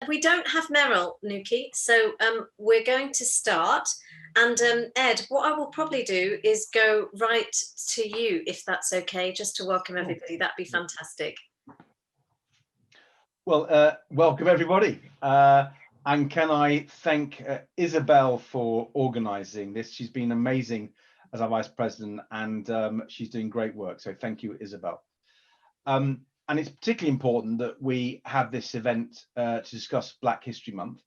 we don't have Meryl, Nukey, so we're going to start. And Ed, what I will probably do is go right to you, if that's okay, just to welcome everybody. That'd be fantastic. Well, welcome everybody. And can I thank Isabelle for organising this? She's been amazing as our Vice President, and she's doing great work. So thank you, Isabelle. And it's particularly important that we have this event to discuss Black History Month.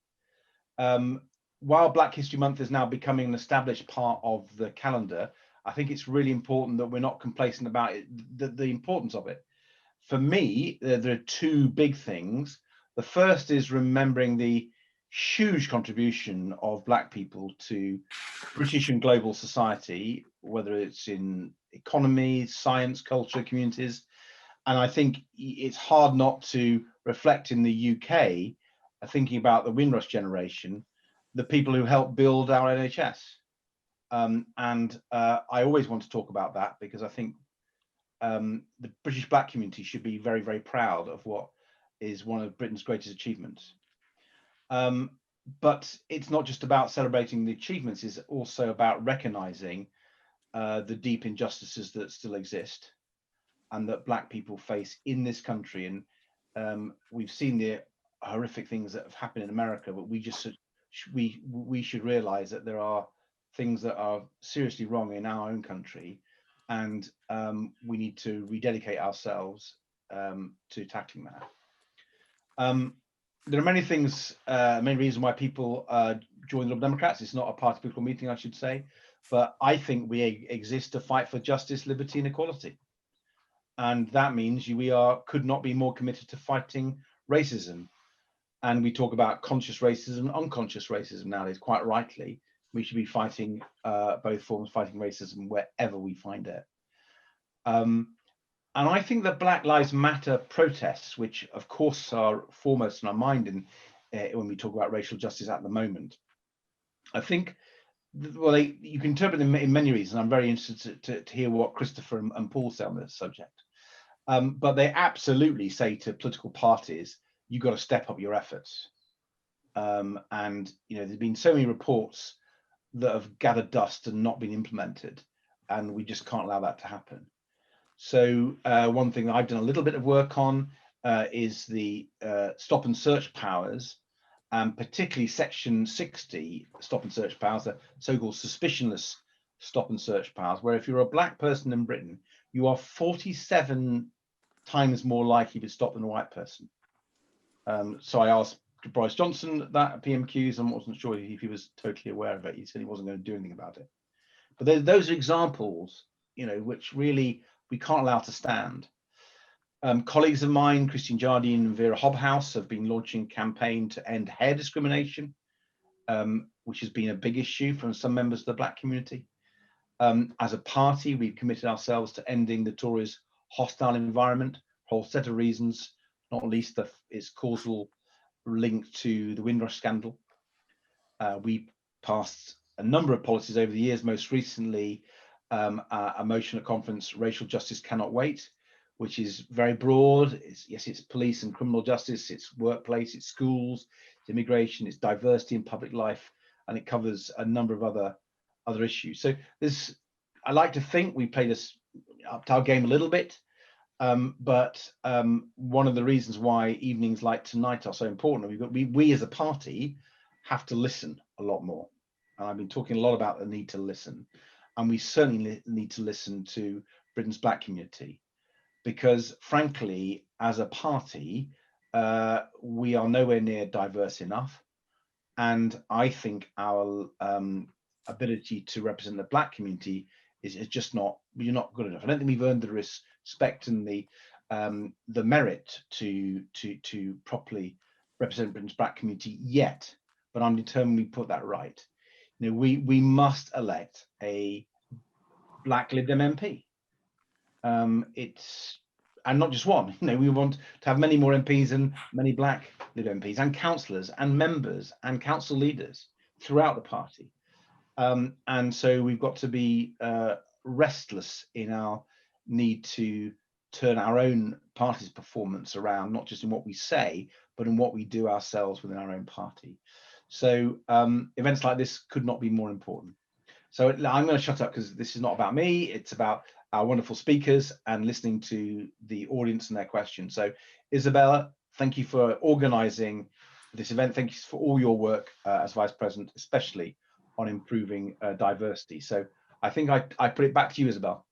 While Black History Month is now becoming an established part of the calendar, I think it's really important that we're not complacent about it, the importance of it. For me, there are two big things. The first is remembering the huge contribution of Black people to British and global society, whether it's in economy, science, culture, communities. And I think it's hard not to reflect in the UK, thinking about the Windrush generation, the people who helped build our NHS. And I always want to talk about that because I think the British Black community should be very, very proud of what is one of Britain's greatest achievements. But it's not just about celebrating the achievements, it's also about recognising the deep injustices that still exist and that Black people face in this country. And we've seen the horrific things that have happened in America, but we should realise that there are things that are seriously wrong in our own country, and we need to rededicate ourselves to tackling that. There are many things, many reasons why people join the Liberal Democrats. It's not a party political meeting, I should say, but I think we exist to fight for justice, liberty, and equality. And that means we could not be more committed to fighting racism. And we talk about conscious racism, unconscious racism nowadays, quite rightly. We should be fighting both forms, fighting racism wherever we find it. And I think that Black Lives Matter protests, which of course are foremost in our mind when we talk about racial justice at the moment, I think, well, you can interpret them in many reasons. I'm very interested to hear what Christopher and Paul say on this subject. But they absolutely say to political parties, you've got to step up your efforts. And there's been so many reports that have gathered dust and not been implemented, and we just can't allow that to happen. So one thing I've done a little bit of work on is the stop and search powers, and particularly Section 60 stop and search powers, the so-called suspicionless stop and search powers, where if you're a Black person in Britain, you are 47 times more likely to stop than a white person. So I asked Boris Johnson that at PMQs, and wasn't sure if he was totally aware of it. He said he wasn't going to do anything about it. But those are examples, which really we can't allow to stand. Colleagues of mine, Christine Jardine and Vera Hobhouse, have been launching a campaign to end hair discrimination, which has been a big issue from some members of the Black community. As a party, we've committed ourselves to ending the Tories' hostile environment, a whole set of reasons, not least its causal link to the Windrush scandal. We passed a number of policies over the years, most recently a motion at conference, Racial Justice Cannot Wait, which is very broad. It's police and criminal justice, it's workplace, it's schools, it's immigration, it's diversity in public life, and it covers a number of other issues. So I like to think we played up to our game a little bit, but one of the reasons why evenings like tonight are so important, we as a party have to listen a lot more. And I've been talking a lot about the need to listen, and we certainly need to listen to Britain's Black community, because frankly, as a party, we are nowhere near diverse enough. And I think our ability to represent the Black community is just we're not good enough. I don't think we've earned the respect and the merit to properly represent Britain's Black community yet. But I'm determined we put that right. We must elect a Black Lib Dem MP. And not just one. We want to have many more MPs and many Black Lib MPs and councillors and members and council leaders throughout the party. And so we've got to be restless in our need to turn our own party's performance around, not just in what we say, but in what we do ourselves within our own party. So events like this could not be more important. So I'm going to shut up because this is not about me. It's about our wonderful speakers and listening to the audience and their questions. So Isabella, thank you for organising this event. Thank you for all your work as Vice President, especially on improving diversity. So I think I put it back to you, Isabel.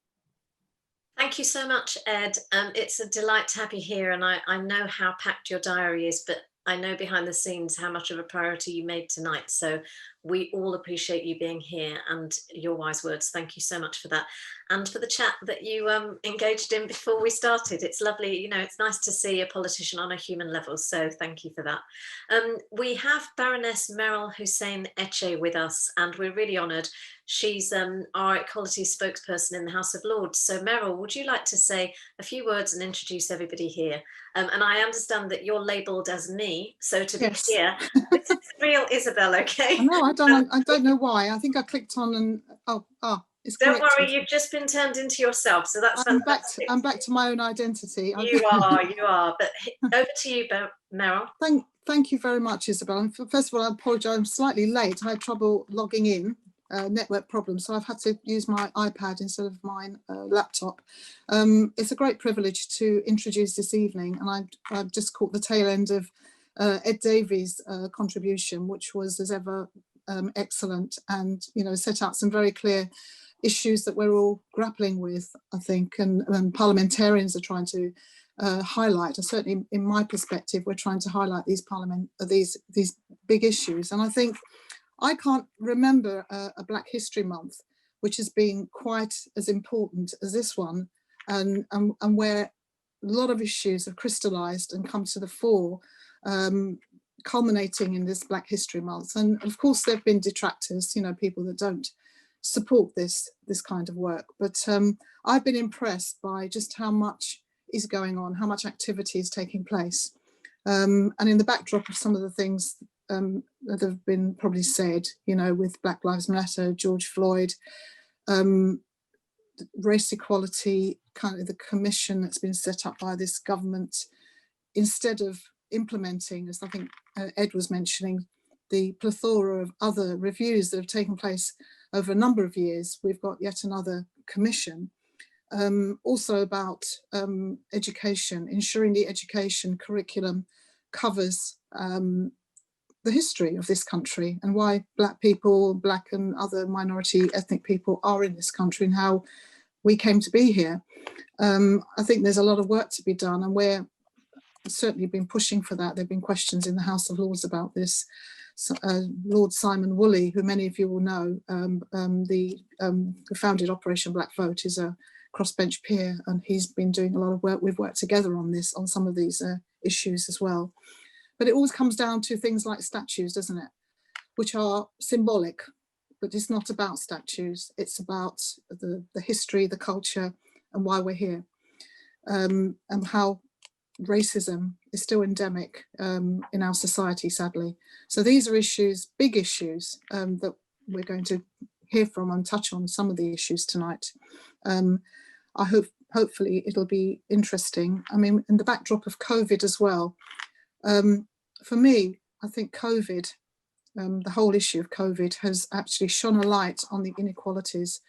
Thank you so much, Ed. It's a delight to have you here, and I know how packed your diary is, but I know behind the scenes how much of a priority you made tonight. So we all appreciate you being here and your wise words. Thank you so much for that. And for the chat that you engaged in before we started. It's lovely, you know, it's nice to see a politician on a human level. So thank you for that. We have Baroness Meryl Hussein Eche with us, and we're really honoured. She's our equality spokesperson in the House of Lords. So Meryl, would you like to say a few words and introduce everybody here? And I understand that you're labelled as me, so to be clear, this is the real Isabel, okay? No, I don't know why. I think I clicked on and it's don't corrected. worry, you've just been turned into yourself, so that's fantastic. I'm back to my own identity. You are. But over to you, Meryl. Thank you very much, Isabel. And first of all, I apologise. I'm slightly late. I had trouble logging in. Network problems, so I've had to use my iPad instead of my laptop. It's a great privilege to introduce this evening, and I've just caught the tail end of Ed Davies' contribution, which was as ever excellent, and set out some very clear issues that we're all grappling with, I think, and parliamentarians are trying to highlight. And certainly, in my perspective, we're trying to highlight these big issues, and I think I can't remember a Black History Month which has been quite as important as this one, and where a lot of issues have crystallised and come to the fore, culminating in this Black History Month. And of course, there have been detractors, people that don't support this kind of work. But I've been impressed by just how much is going on, how much activity is taking place, and in the backdrop of some of the things that have been probably said, with Black Lives Matter, George Floyd, race equality, kind of the commission that's been set up by this government, instead of implementing, as I think Ed was mentioning, the plethora of other reviews that have taken place over a number of years. We've got yet another commission. Also about education, ensuring the education curriculum covers the history of this country and why Black people, Black and other minority ethnic people are in this country and how we came to be here. I think there's a lot of work to be done, and we're certainly been pushing for that. There have been questions in the House of Lords about this. Lord Simon Woolley, who many of you will know, who founded Operation Black Vote, is a crossbench peer, and he's been doing a lot of work. We've worked together on this, on some of these issues as well. But it always comes down to things like statues, doesn't it? Which are symbolic, but it's not about statues. It's about the history, the culture, and why we're here, and how racism is still endemic in our society, sadly. So these are issues, big issues, that we're going to hear from and touch on some of the issues tonight. I hopefully it'll be interesting. I mean, in the backdrop of COVID as well, for me, I think COVID, the whole issue of COVID has actually shone a light on the inequalities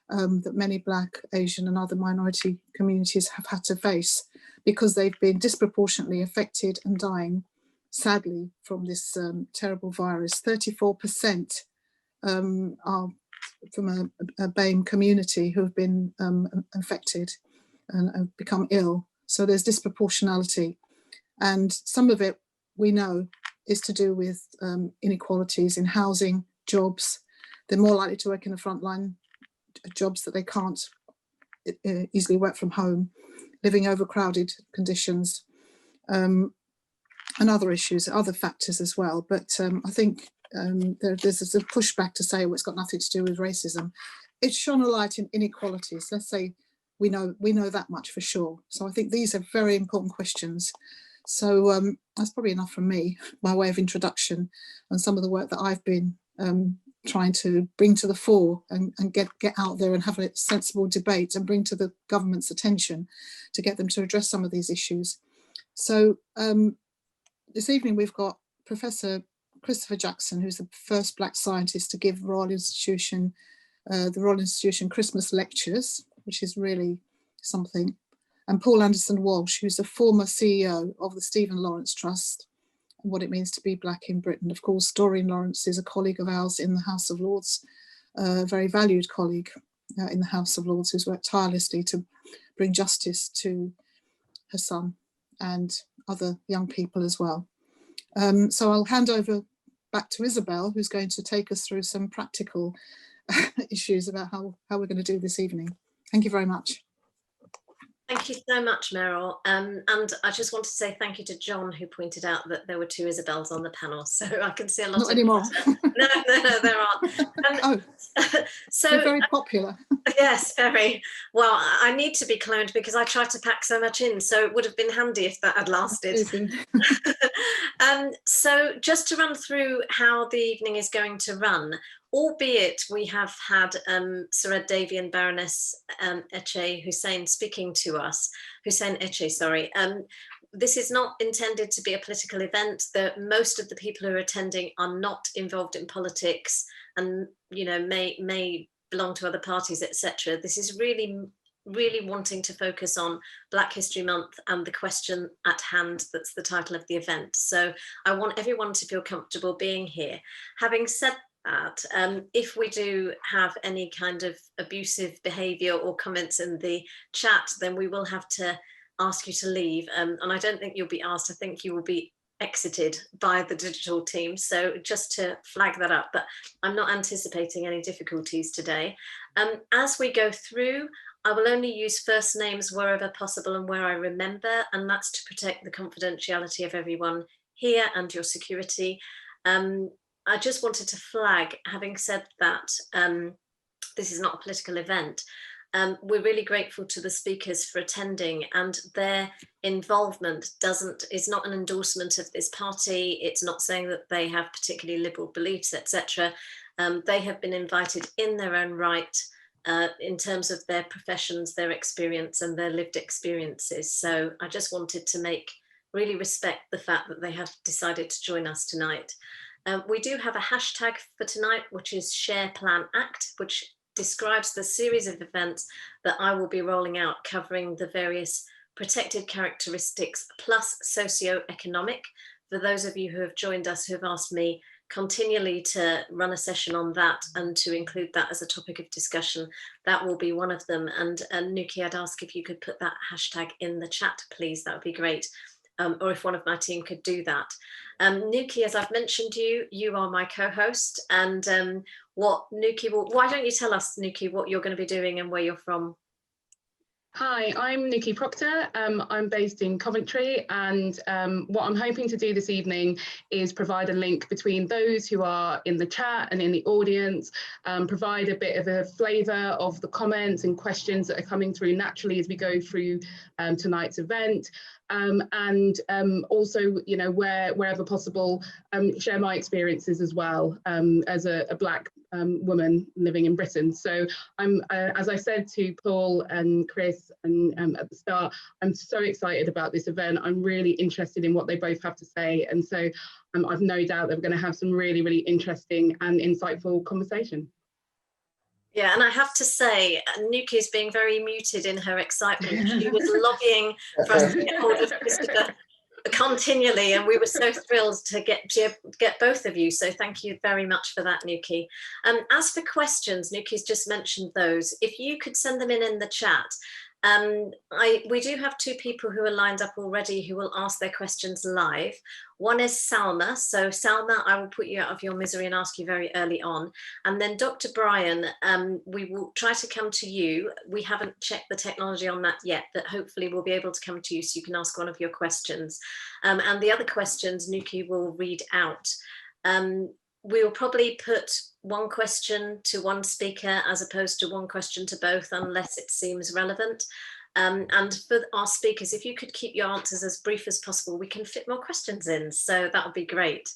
that many Black, Asian and other minority communities have had to face, because they've been disproportionately affected and dying, sadly, from this terrible virus. 34% are from a BAME community who have been affected and have become ill. So there's disproportionality. And some of it, we know, is to do with inequalities in housing, jobs. They're more likely to work in the frontline jobs that they can't easily work from home, living overcrowded conditions, and other issues, other factors as well. But I think there's a pushback to say, well, it's got nothing to do with racism. It's shone a light in inequalities. Let's say we know that much for sure. So I think these are very important questions. So that's probably enough from me by way of introduction and some of the work that I've been trying to bring to the fore and get out there and have a sensible debate and bring to the government's attention to get them to address some of these issues. So this evening we've got Professor Christopher Jackson, who's the first Black scientist to give the Royal Institution Christmas lectures, which is really something. And Paul Anderson-Walsh, who's the former CEO of the Stephen Lawrence Trust, and what it means to be Black in Britain. Of course, Doreen Lawrence is a colleague of ours in the House of Lords, a very valued colleague in the House of Lords, who's worked tirelessly to bring justice to her son and other young people as well. So I'll hand over back to Isabelle, who's going to take us through some practical issues about how we're going to do this evening. Thank you very much. Thank you so much, Meryl. And I just want to say thank you to John, who pointed out that there were 2 Isabelles on the panel. So I can see a lot Not anymore. No, there aren't. So they're very popular. Yes, very. Well, I need to be cloned because I tried to pack so much in. So it would have been handy if that had lasted. So just to run through how the evening is going to run, albeit we have had Sir Ed Davey and Baroness Eche Hussein speaking to us, Hussein Eche, sorry. This is not intended to be a political event. Most of the people who are attending are not involved in politics and, you know, may belong to other parties, etc. This is really wanting to focus on Black History Month and the question at hand that's the title of the event. So I want everyone to feel comfortable being here. Having said that, if we do have any kind of abusive behaviour or comments in the chat, then we will have to ask you to leave. And I don't think you'll be asked, I think you will be exited by the digital team. So just to flag that up, but I'm not anticipating any difficulties today. As we go through, I will only use first names wherever possible and where I remember, and that's to protect the confidentiality of everyone here and your security. I just wanted to flag, having said that, this is not a political event. We're really grateful to the speakers for attending, and their involvement is not an endorsement of this party. It's not saying that they have particularly liberal beliefs, etc. They have been invited in their own right in terms of their professions, their experience and their lived experiences. So I just wanted to really respect the fact that they have decided to join us tonight. We do have a hashtag for tonight, which is Share Plan Act, which describes the series of events that I will be rolling out, covering the various protected characteristics plus socio-economic. For those of you who have joined us, who have asked me continually to run a session on that and to include that as a topic of discussion, that will be one of them. And Nukey, I'd ask if you could put that hashtag in the chat, please. That would be great. Or if one of my team could do that. Nukey, as I've mentioned you are my co-host, and why don't you tell us, Nukey, what you're going to be doing and where you're from? Hi, I'm Nikki Proctor. I'm based in Coventry, and what I'm hoping to do this evening is provide a link between those who are in the chat and in the audience, provide a bit of a flavour of the comments and questions that are coming through naturally as we go through tonight's event. And also, you know, wherever possible, share my experiences as well as a Black woman living in Britain. So I'm, as I said to Paul and Chris and at the start, I'm so excited about this event. I'm really interested in what they both have to say. And so I've no doubt that we're going to have some really, really interesting and insightful conversation. Yeah, and I have to say, Nukey is being very muted in her excitement. She was lobbying for us to get hold of Christopher continually, and we were so thrilled to get both of you. So thank you very much for that, Nukey. As for questions, Nukey's just mentioned those. If you could send them in the chat. We do have 2 people who are lined up already who will ask their questions live. One is Salma. So Salma, I will put you out of your misery and ask you very early on. And then Dr. Brian, we will try to come to you. We haven't checked the technology on that yet, but hopefully we'll be able to come to you so you can ask one of your questions. And the other questions Nukey will read out. We will probably put one question to one speaker as opposed to one question to both, unless it seems relevant. And for our speakers, if you could keep your answers as brief as possible, we can fit more questions in. So that would be great.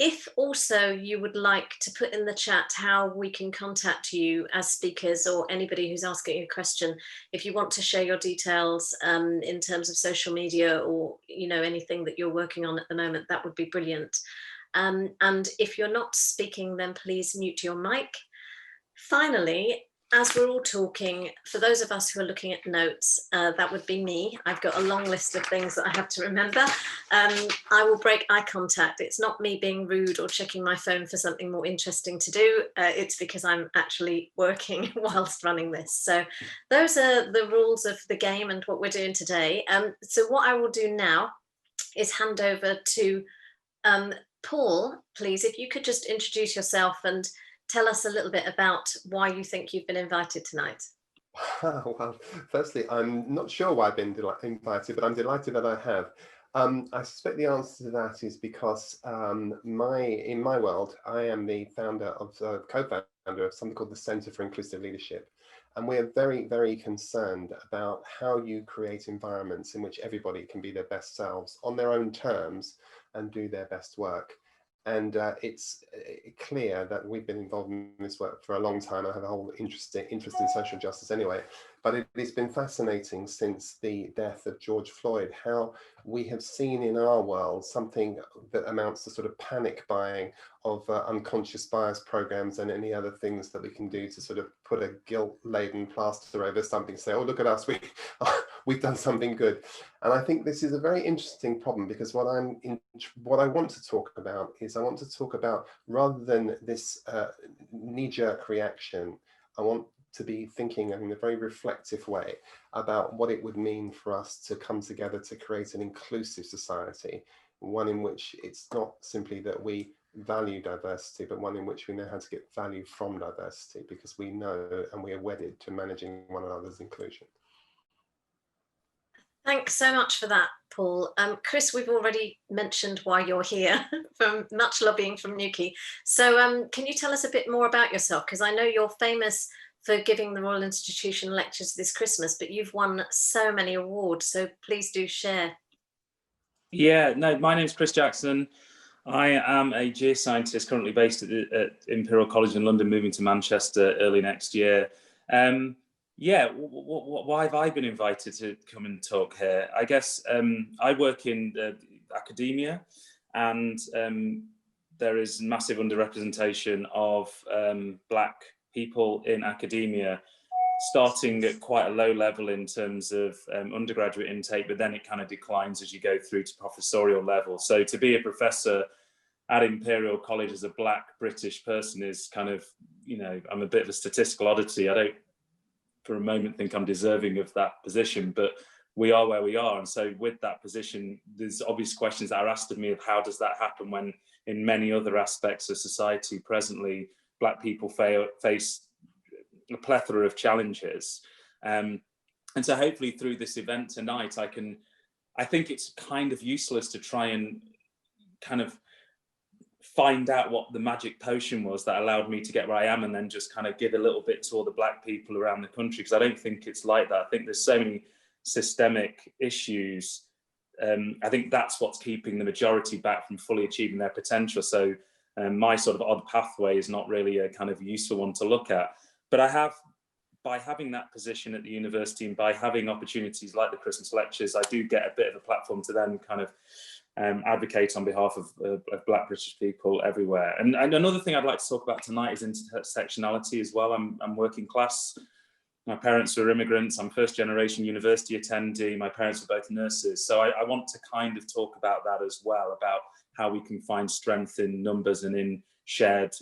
If also you would like to put in the chat how we can contact you as speakers, or anybody who's asking a question, if you want to share your details in terms of social media, or anything that you're working on at the moment, that would be brilliant. And if you're not speaking, then please mute your mic. Finally, as we're all talking, for those of us who are looking at notes, that would be me. I've got a long list of things that I have to remember. I will break eye contact. It's not me being rude or checking my phone for something more interesting to do. It's because I'm actually working whilst running this. So those are the rules of the game and what we're doing today. So what I will do now is hand over to Paul, please, if you could just introduce yourself and tell us a little bit about why you think you've been invited tonight. Well, firstly, I'm not sure why I've been invited, but I'm delighted that I have. I suspect the answer to that is because in my world, I am the co-founder of something called the Centre for Inclusive Leadership. And we are very, very concerned about how you create environments in which everybody can be their best selves on their own terms and do their best work. And it's clear that we've been involved in this work for a long time. I have a whole interest in social justice anyway, but it's been fascinating since the death of George Floyd, how we have seen in our world something that amounts to sort of panic buying of unconscious bias programs and any other things that we can do to sort of put a guilt-laden plaster over something, say, oh, look at us, we've done something good. And I think this is a very interesting problem, because what I want to talk about is, I want to talk about, rather than this knee-jerk reaction, I want to be thinking in a very reflective way about what it would mean for us to come together to create an inclusive society, one in which it's not simply that we value diversity, but one in which we know how to get value from diversity, because we know and we are wedded to managing one another's inclusion. Thanks so much for that, Paul. Chris, we've already mentioned why you're here, from much lobbying from Nukey. So can you tell us a bit more about yourself? Because I know you're famous for giving the Royal Institution lectures this Christmas, but you've won so many awards, so please do share. Yeah, no, my name's Chris Jackson. I am a geoscientist currently based at Imperial College in London, moving to Manchester early next year. Yeah, why have I been invited to come and talk here? I guess I work in academia, and there is massive underrepresentation of Black people in academia, starting at quite a low level in terms of undergraduate intake, but then it kind of declines as you go through to professorial level. So to be a professor at Imperial College as a Black British person is kind of, I'm a bit of a statistical oddity. I don't for a moment think I'm deserving of that position, but we are where we are. And so with that position, there's obvious questions that are asked of me of how does that happen when in many other aspects of society presently, Black people face a plethora of challenges. And so hopefully through this event tonight, I think it's kind of useless to try and kind of find out what the magic potion was that allowed me to get where I am and then just kind of give a little bit to all the Black people around the country, because I don't think it's like that. I think there's so many systemic issues. I think that's what's keeping the majority back from fully achieving their potential. So my sort of odd pathway is not really a kind of useful one to look at. But I have, by having that position at the university and by having opportunities like the Christmas lectures, I do get a bit of a platform to then kind of advocate on behalf of Black British people everywhere. And another thing I'd like to talk about tonight is intersectionality as well. I'm working class. My parents were immigrants. I'm first generation university attendee. My parents were both nurses. So I want to kind of talk about that as well, about how we can find strength in numbers and in shared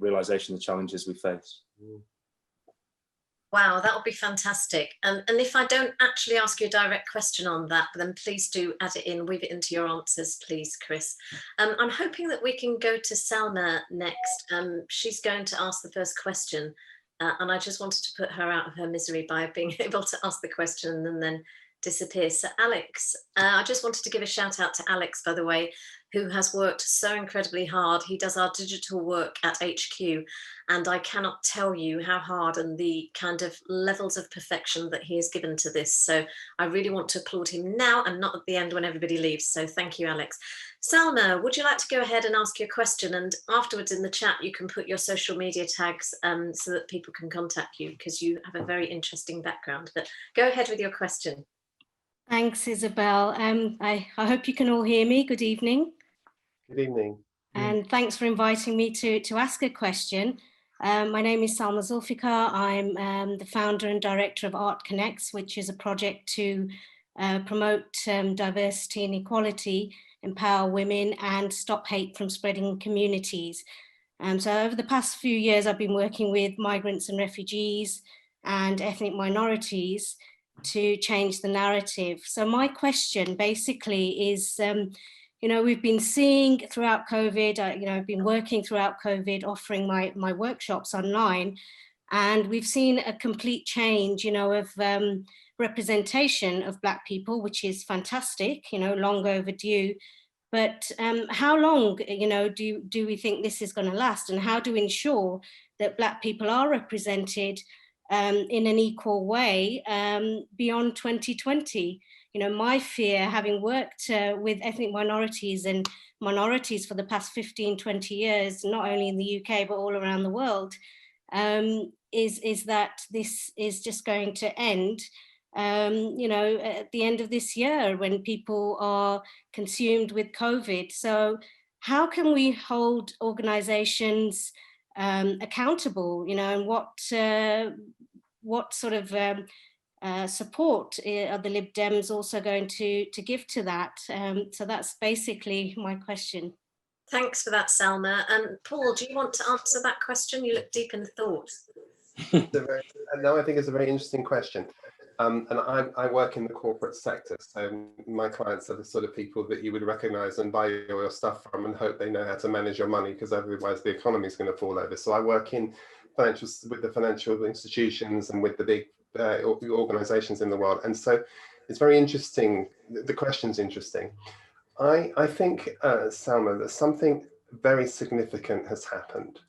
realization of the challenges we face. Wow, that would be fantastic. And if I don't actually ask you a direct question on that, then please do add it in, weave it into your answers, please, Chris. I'm hoping that we can go to Salma next. She's going to ask the first question. And I just wanted to put her out of her misery by being able to ask the question and then disappear. So Alex, I just wanted to give a shout out to Alex, by the way, who has worked so incredibly hard. He does our digital work at HQ, and I cannot tell you how hard and the kind of levels of perfection that he has given to this. So I really want to applaud him now and not at the end when everybody leaves. So thank you, Alex. Salma, would you like to go ahead and ask your question? And afterwards in the chat, you can put your social media tags so that people can contact you, because you have a very interesting background. But go ahead with your question. Thanks, Isabelle. I hope you can all hear me. Good evening. Good evening. And thanks for inviting me to ask a question. My name is Salma Zulfikar. I'm the founder and director of Art Connects, which is a project to promote diversity and equality, empower women, and stop hate from spreading in communities. So over the past few years, I've been working with migrants and refugees and ethnic minorities to change the narrative. So my question basically is, you know, we've been seeing throughout COVID, you know, I've been working throughout COVID, offering my workshops online, and we've seen a complete change, you know, of representation of Black people, which is fantastic, you know, long overdue. But how long, you know, do we think this is going to last, and how do we ensure that Black people are represented in an equal way beyond 2020? You know, my fear, having worked with ethnic minorities and minorities for the past 15, 20 years, not only in the UK, but all around the world, is that this is just going to end, you know, at the end of this year when people are consumed with COVID. So how can we hold organizations accountable, you know, and what sort of support are the Lib Dems also going to give to that? So that's basically my question. Thanks for that, Salma. And Paul, do you want to answer that question? You look deep in thought. No, I think it's a very interesting question. And I work in the corporate sector, so my clients are the sort of people that you would recognize and buy your stuff from and hope they know how to manage your money, because otherwise the economy is going to fall over. So I work in with the financial institutions and with the big organizations in the world. And so it's very interesting. The question's interesting. I think, Salma, that something very significant has happened.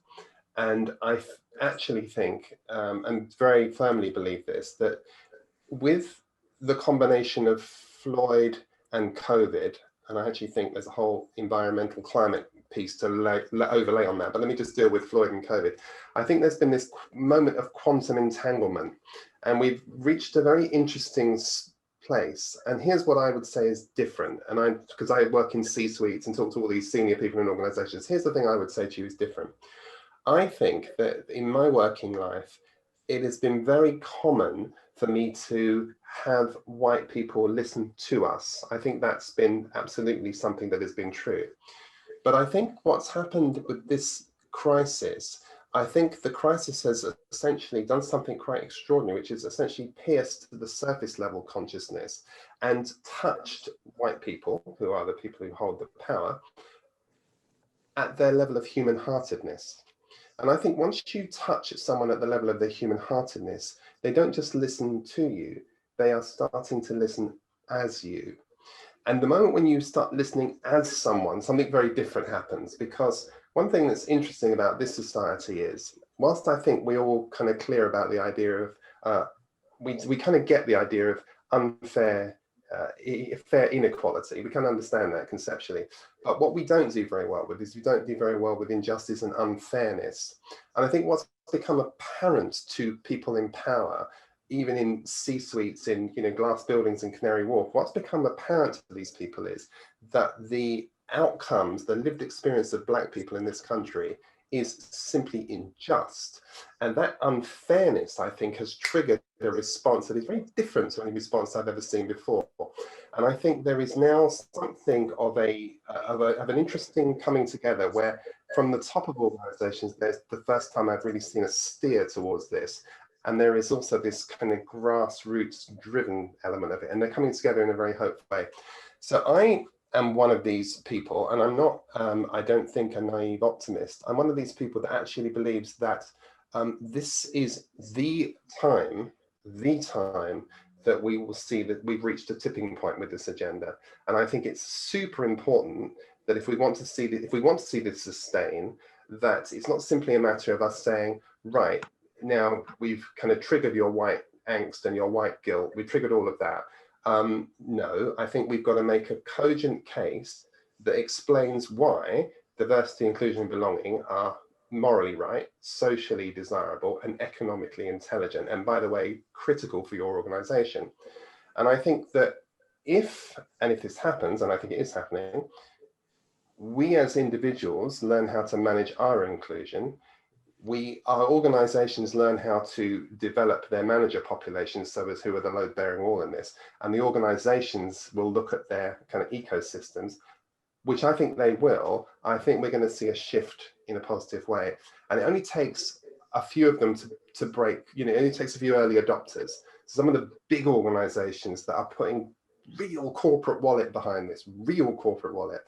And I actually think, and very firmly believe this, that with the combination of Floyd and COVID, and I actually think there's a whole environmental climate piece to overlay on that, but let me just deal with Floyd and COVID. I think there's been this moment of quantum entanglement, and we've reached a very interesting place. And here's what I would say is different. And because I work in C-suites and talk to all these senior people in organizations, here's the thing I would say to you is different. I think that in my working life, it has been very common for me to have white people listen to us. I think that's been absolutely something that has been true. But I think what's happened with this crisis, I think the crisis has essentially done something quite extraordinary, which is essentially pierced the surface level consciousness and touched white people, who are the people who hold the power, at their level of human-heartedness. And I think once you touch someone at the level of their human-heartedness, they don't just listen to you, they are starting to listen as you. And the moment when you start listening as someone, something very different happens. Because one thing that's interesting about this society is, whilst I think we're all kind of clear about the idea of, we kind of get the idea of unfair, fair inequality, we can understand that conceptually. But what we don't do very well with is we don't do very well with injustice and unfairness. And I think what's become apparent to people in power, even in C-suites in glass buildings in Canary Wharf, what's become apparent to these people is that the outcomes, the lived experience of Black people in this country is simply unjust. And that unfairness, I think, has triggered a response that is very different to any response I've ever seen before. And I think there is now something of an interesting coming together where from the top of organizations, there's the first time I've really seen a steer towards this. And there is also this kind of grassroots driven element of it. And they're coming together in a very hopeful way. So I am one of these people, and I'm not, I don't think, a naive optimist. I'm one of these people that actually believes that this is the time that we will see that we've reached a tipping point with this agenda. And I think it's super important that if we want to see this sustain, that it's not simply a matter of us saying, right, now we've kind of triggered your white angst and your white guilt. We triggered all of that. No, I think we've got to make a cogent case that explains why diversity, inclusion, and belonging are morally right, socially desirable, and economically intelligent, and by the way, critical for your organization. And I think that if this happens, and I think it is happening, we as individuals learn how to manage our inclusion. Our organizations learn how to develop their manager populations, so as who are the load bearing all in this. And the organizations will look at their kind of ecosystems, which I think they will. I think we're going to see a shift in a positive way. And it only takes a few of them to break, it only takes a few early adopters. Some of the big organizations that are putting real corporate wallet behind this, real corporate wallet,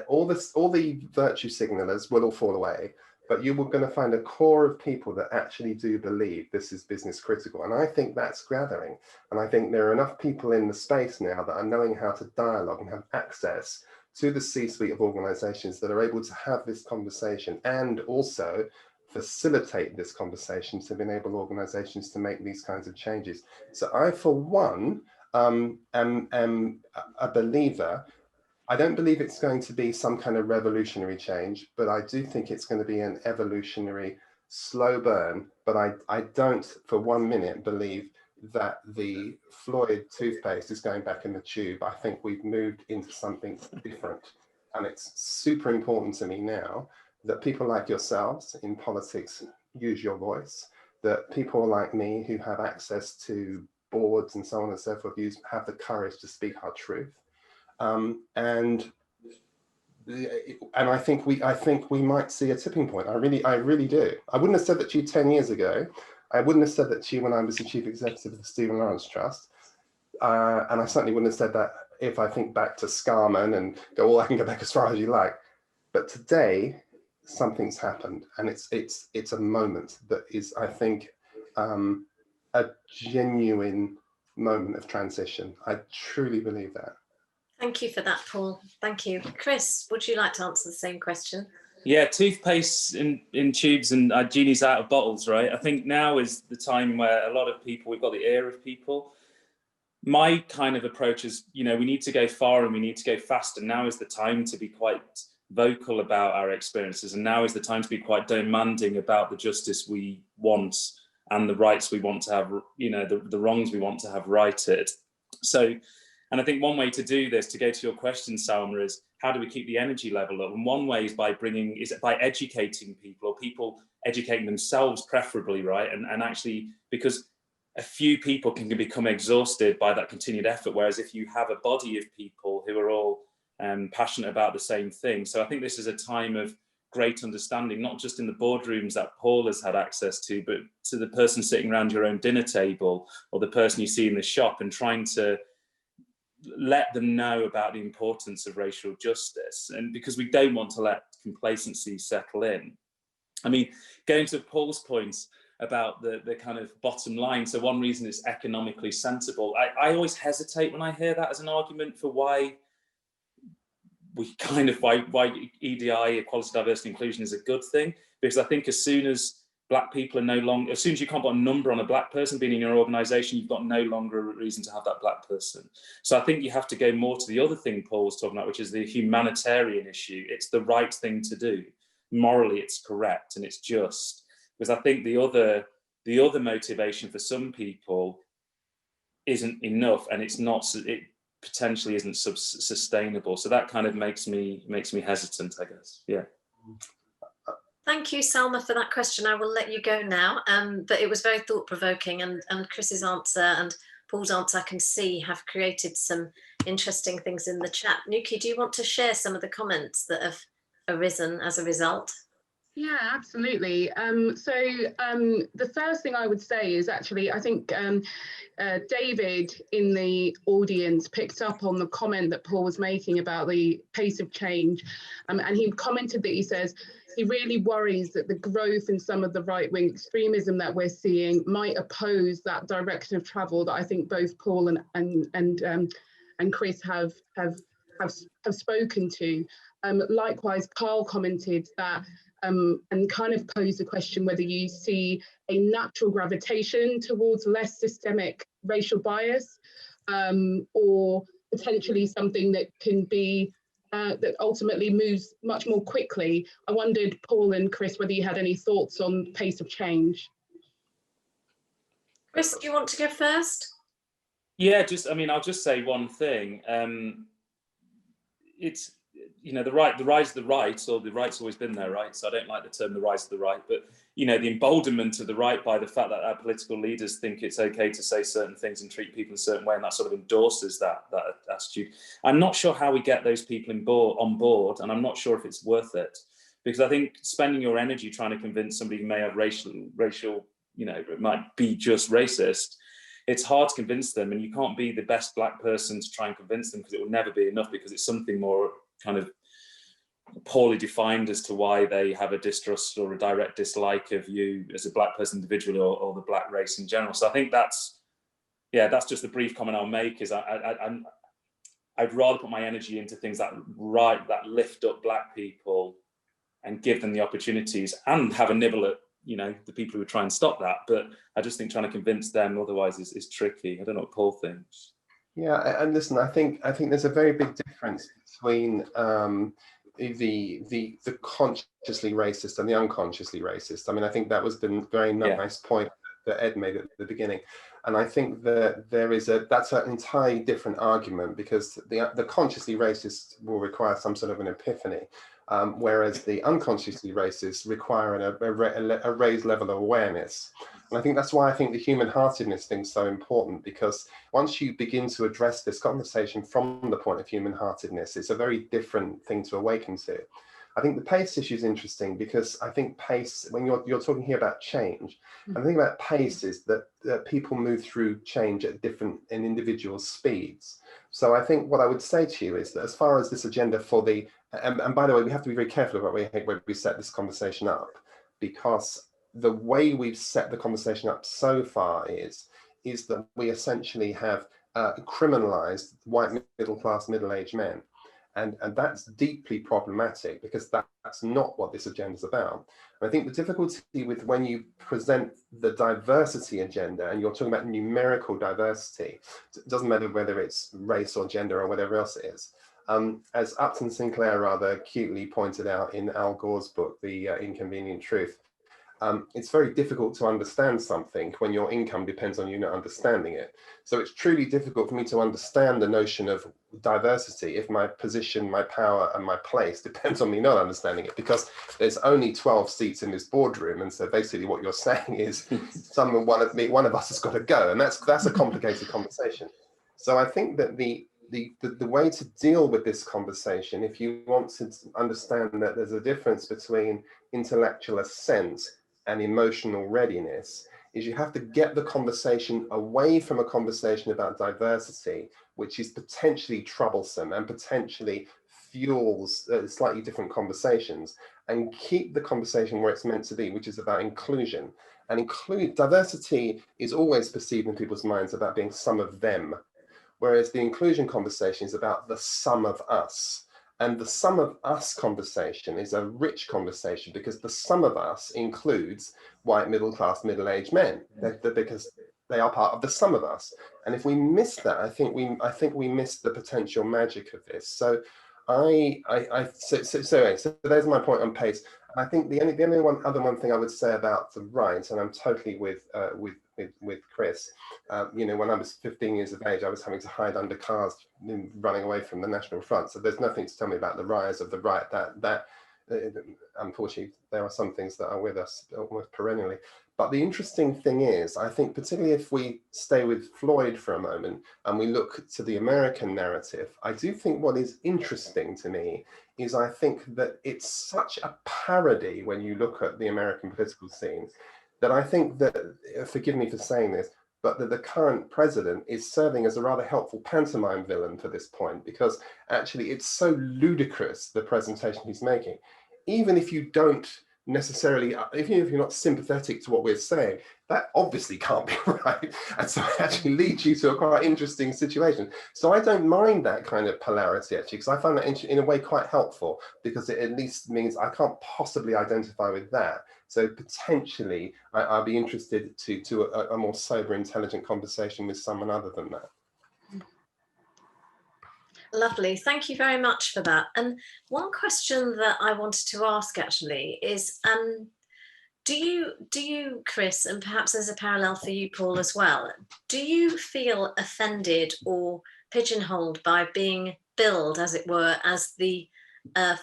all the virtue signalers will all fall away. But you were going to find a core of people that actually do believe this is business critical. And I think that's gathering. And I think there are enough people in the space now that are knowing how to dialogue and have access to the C-suite of organizations that are able to have this conversation and also facilitate this conversation to enable organizations to make these kinds of changes. So I, for one, am a believer. I don't believe it's going to be some kind of revolutionary change, but I do think it's going to be an evolutionary slow burn. But I don't for 1 minute believe that the Floyd toothpaste is going back in the tube. I think we've moved into something different. And it's super important to me now that people like yourselves in politics use your voice, that people like me who have access to boards and so on and so forth have the courage to speak our truth. And I think we might see a tipping point. I really do. I wouldn't have said that to you 10 years ago. I wouldn't have said that to you when I was the chief executive of the Stephen Lawrence Trust. And I certainly wouldn't have said that if I think back to Scarman and go, well, I can go back as far as you like. But today, something's happened, and it's a moment that is, I think, a genuine moment of transition. I truly believe that. Thank you for that, Paul. Thank you. Chris, would you like to answer the same question? Yeah, toothpaste in tubes and genie's out of bottles, right? I think now is the time where a lot of people, we've got the ear of people. My kind of approach is, we need to go far and we need to go fast. And now is the time to be quite vocal about our experiences. And now is the time to be quite demanding about the justice we want and the rights we want to have, the wrongs we want to have righted. So, and I think one way to do this, to go to your question, Salma, is how do we keep the energy level up? And one way is by educating people, or people educating themselves preferably, right? And actually, because a few people can become exhausted by that continued effort, whereas if you have a body of people who are all passionate about the same thing. So I think this is a time of great understanding, not just in the boardrooms that Paul has had access to, but to the person sitting around your own dinner table or the person you see in the shop, and trying to let them know about the importance of racial justice. And because we don't want to let complacency settle in. I mean, going to Paul's points about the kind of bottom line. So one reason it's economically sensible. I always hesitate when I hear that as an argument for why EDI, equality, diversity, inclusion, is a good thing. Because I think as soon as Black people are no longer, as soon as you can't put a number on a Black person being in your organisation, you've got no longer a reason to have that Black person. So I think you have to go more to the other thing Paul was talking about, which is the humanitarian issue. It's the right thing to do. Morally, it's correct and it's just. Because I think the other motivation for some people isn't enough, and it potentially isn't sustainable. So that kind of makes me hesitant, I guess. Yeah. Thank you, Salma, for that question. I will let you go now. But it was very thought-provoking, and Chris's answer and Paul's answer, I can see, have created some interesting things in the chat. Nukey, do you want to share some of the comments that have arisen as a result? Yeah, absolutely. The first thing I would say is actually, I think David in the audience picked up on the comment that Paul was making about the pace of change. And he commented that he says he really worries that the growth in some of the right-wing extremism that we're seeing might oppose that direction of travel that I think both Paul and Chris have spoken to. Likewise, Carl commented that and kind of posed the question whether you see a natural gravitation towards less systemic racial bias, or potentially something that can be that ultimately moves much more quickly. I wondered, Paul and Chris, whether you had any thoughts on pace of change. Chris, do you want to go first? Yeah, I'll just say one thing. It's, the rise of the right, or the right's always been there, right? So I don't like the term the rise of the right, but, the emboldenment of the right by the fact that our political leaders think it's okay to say certain things and treat people in a certain way, and that sort of endorses that attitude. I'm not sure how we get those people on board, and I'm not sure if it's worth it, because I think spending your energy trying to convince somebody who may have racial, it might be just racist, it's hard to convince them, and you can't be the best black person to try and convince them, because it will never be enough, because it's something more kind of poorly defined as to why they have a distrust or a direct dislike of you as a black person individually, or the black race in general. So I think that's just the brief comment I'll make, is I'd rather put my energy into things that lift up black people and give them the opportunities, and have a nibble at the people who try and stop that. But I just think trying to convince them otherwise is tricky. I don't know what Paul thinks. Yeah, and listen, I think there's a very big difference between the consciously racist and the unconsciously racist. I mean, I think that was the very nice point that Ed made at the beginning, and I think that that's an entirely different argument, because the consciously racist will require some sort of an epiphany. Whereas the unconsciously racist require a raised level of awareness. And I think that's why I think the human-heartedness thing is so important, because once you begin to address this conversation from the point of human-heartedness, it's a very different thing to awaken to. I think the pace issue is interesting, because I think pace, when you're talking here about change, and the thing about pace is that people move through change at different and individual speeds. So I think what I would say to you is that, as far as this agenda for the, and by the way, we have to be very careful about where we set this conversation up, because the way we've set the conversation up so far is that we essentially have criminalized white middle-class, middle-aged men. And that's deeply problematic, because that's not what this agenda is about. And I think the difficulty with when you present the diversity agenda and you're talking about numerical diversity, it doesn't matter whether it's race or gender or whatever else it is. As Upton Sinclair rather cutely pointed out in Al Gore's book, The Inconvenient Truth, it's very difficult to understand something when your income depends on you not understanding it. So it's truly difficult for me to understand the notion of diversity if my position, my power, and my place depends on me not understanding it, because there's only 12 seats in this boardroom, and so basically what you're saying is one of us has got to go, and that's a complicated conversation. So I think that the way to deal with this conversation, if you want to understand that there's a difference between intellectual assent and emotional readiness, is you have to get the conversation away from a conversation about diversity, which is potentially troublesome and potentially fuels slightly different conversations, and keep the conversation where it's meant to be, which is about inclusion. And diversity is always perceived in people's minds about being some of them, whereas the inclusion conversation is about the sum of us. And the sum of us conversation is a rich conversation, because the sum of us includes white middle-class, middle-aged men, because they are part of the sum of us. And if we miss that, I think we miss the potential magic of this. So so there's my point on pace. I think the only one thing I would say about the right, and I'm totally with Chris, when I was 15 years of age, I was having to hide under cars running away from the National Front. So there's nothing to tell me about the rise of the right. That unfortunately, there are some things that are with us almost perennially. But the interesting thing is, I think, particularly if we stay with Floyd for a moment and we look to the American narrative, I do think what is interesting to me is I think that it's such a parody when you look at the American political scene, that I think that, forgive me for saying this, but that the current president is serving as a rather helpful pantomime villain for this point, because actually it's so ludicrous, the presentation he's making. Even if you don't necessarily, even if you're not sympathetic to what we're saying, that obviously can't be right. And so it actually leads you to a quite interesting situation. So I don't mind that kind of polarity, actually, because I find that in a way quite helpful, because it at least means I can't possibly identify with that. So potentially I'll be interested to a more sober, intelligent conversation with someone other than that. Lovely. Thank you very much for that. And one question that I wanted to ask actually is, do you, Chris, and perhaps there's a parallel for you, Paul, as well, do you feel offended or pigeonholed by being billed, as it were, as the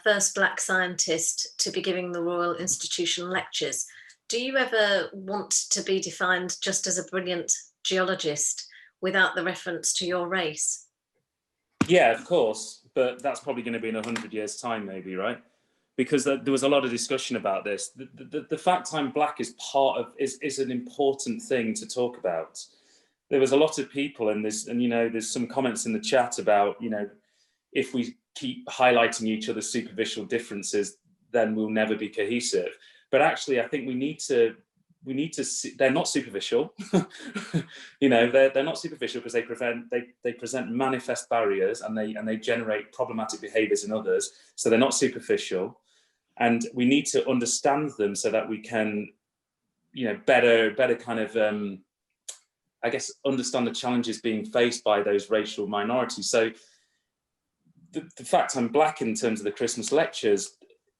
first Black scientist to be giving the Royal Institution lectures? Do you ever want to be defined just as a brilliant geologist without the reference to your race? Yeah, of course, but that's probably going to be in 100 years' time, maybe, right? Because there was a lot of discussion about this. The fact I'm Black is is an important thing to talk about. There was a lot of people, and there's some comments in the chat about, if we keep highlighting each other's superficial differences, then we'll never be cohesive. But actually, I think we need to see, they're not superficial. They're not superficial because they present manifest barriers, and they generate problematic behaviors in others. So they're not superficial, and we need to understand them so that we can, better kind of, I guess, understand the challenges being faced by those racial minorities. So the fact I'm Black in terms of the Christmas lectures,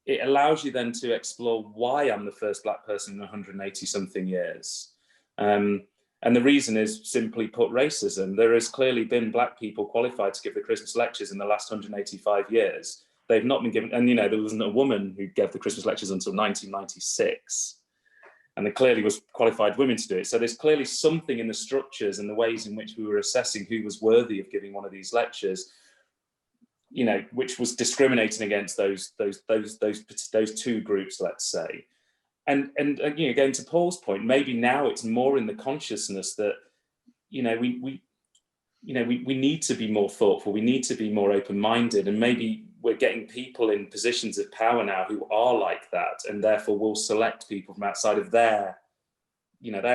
it allows you then to explore why I'm the first Black person in 180 something years. And the reason is, simply put, racism. There has clearly been Black people qualified to give the Christmas lectures in the last 185 years. They've not been given, and there wasn't a woman who gave the Christmas lectures until 1996. And there clearly was qualified women to do it. So there's clearly something in the structures and the ways in which we were assessing who was worthy of giving one of these lectures, which was discriminating against those two groups, let's say. And going to Paul's point, maybe now it's more in the consciousness that we need to be more thoughtful, we need to be more open-minded, and maybe we're getting people in positions of power now who are like that, and therefore will select people from outside of their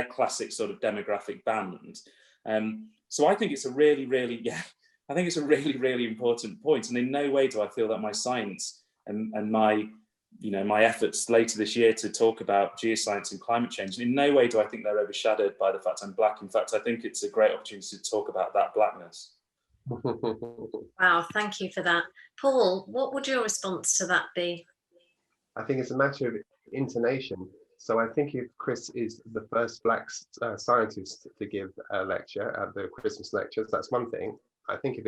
classic sort of demographic band. So I think it's a really, really, I think it's a really, really important point. And in no way do I feel that my science and my, my efforts later this year to talk about geoscience and climate change, in no way do I think they're overshadowed by the fact I'm Black. In fact, I think it's a great opportunity to talk about that Blackness. Wow, thank you for that. Paul, what would your response to that be? I think it's a matter of intonation. So I think if Chris is the first Black scientist to give a lecture at the Christmas lectures, that's one thing. I think if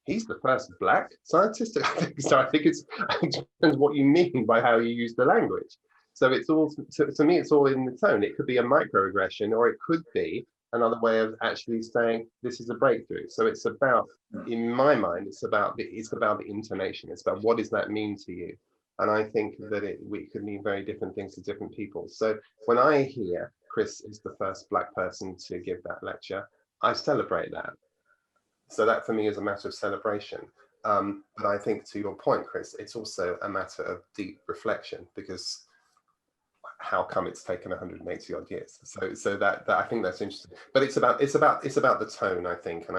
he's the first Black scientist, I think it depends what you mean by how you use the language. So it's all, to me, it's all in the tone. It could be a microaggression, or it could be another way of actually saying this is a breakthrough. So it's about, in my mind, it's about the intonation. It's about what does that mean to you? And I think that we could mean very different things to different people. So when I hear Chris is the first Black person to give that lecture, I celebrate that. So that for me is a matter of celebration. But I think, to your point, Chris, it's also a matter of deep reflection, because how come it's taken 180 odd years? So that I think that's interesting. But it's about the tone, I think. And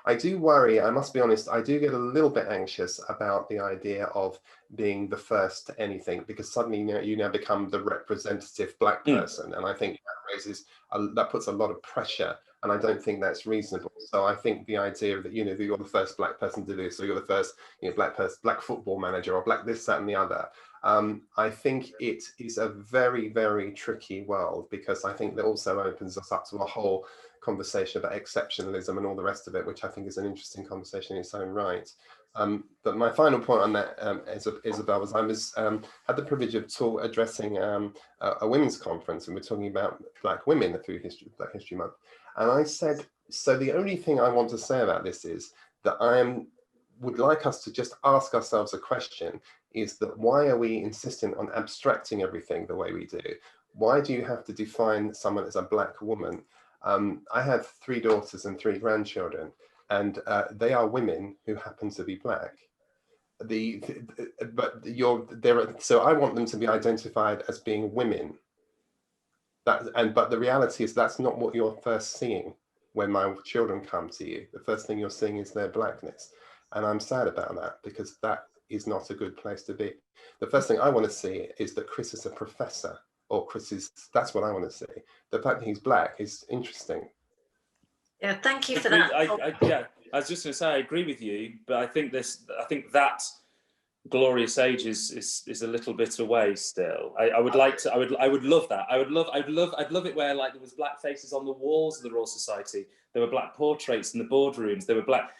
I do worry, I must be honest, I do get a little bit anxious about the idea of being the first to anything, because suddenly you now become the representative Black person. And I think that puts a lot of pressure, and I don't think that's reasonable. So I think the idea that that you're the first Black person to do this, so you're the first Black football manager, or Black this, that, and the other. I think it is a very, very tricky world, because I think that also opens us up to a whole conversation about exceptionalism and all the rest of it, which I think is an interesting conversation in its own right. But my final point on that, Isabelle, was I had the privilege of addressing a women's conference, and we're talking about Black women through Black History Month. And I said, so the only thing I want to say about this is that would like us to just ask ourselves a question, is that why are we insistent on abstracting everything the way we do? Why do you have to define someone as a Black woman? I have 3 daughters and 3 grandchildren, and they are women who happen to be Black. So I want them to be identified as being women. But the reality is that's not what you're first seeing when my children come to you. The first thing you're seeing is their Blackness. And I'm sad about that, because that is not a good place to be. The first thing I want to see is that Chris is a professor, or that's what I want to see. The fact that he's Black is interesting. Yeah, thank you for that. Yeah, I was just going to say I agree with you, but I think that glorious age is a little bit away still. I would like to. I would love that. I'd love it where like there was black faces on the walls of the Royal Society. There were black portraits in the boardrooms. There were black,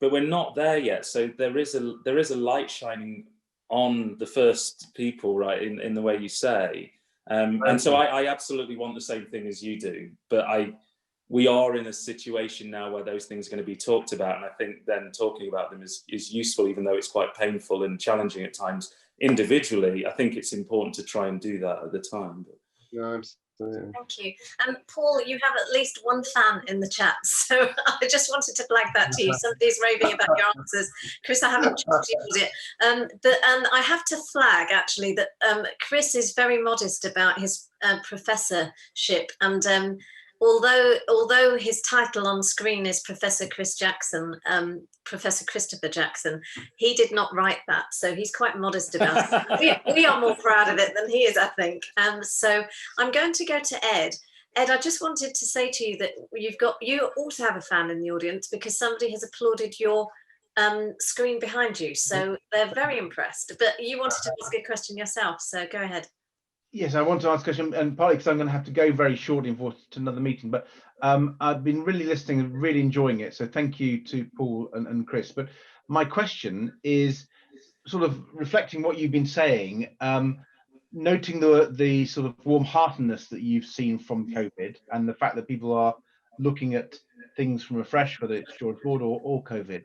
but we're not there yet. So there is a light shining on the first people, right? In the way you say, and so I absolutely want the same thing as you do. But we are in a situation now where those things are going to be talked about, and I think then talking about them is useful, even though it's quite painful and challenging at times individually. I think it's important to try and do that at the time. No, absolutely. Thank you. Paul, you have at least one fan in the chat, so I just wanted to flag that to you. Somebody's raving about your answers. Chris, I haven't checked it. But I have to flag, actually, that Chris is very modest about his professorship, and although his title on screen is Professor Christopher Jackson, he did not write that, so he's quite modest about it. We are more proud of it than he is, I think. So I'm going to go to Ed. Ed, I just wanted to say to you that you also have a fan in the audience, because somebody has applauded your screen behind you, so they're very impressed. But you wanted to ask a question yourself, so go ahead. Yes, I want to ask a question, and partly because I'm going to have to go very shortly to another meeting, but I've been really listening and really enjoying it. So thank you to Paul and Chris. But my question is sort of reflecting what you've been saying, noting the sort of warm-heartedness that you've seen from COVID, and the fact that people are looking at things from afresh, whether it's George Floyd or COVID.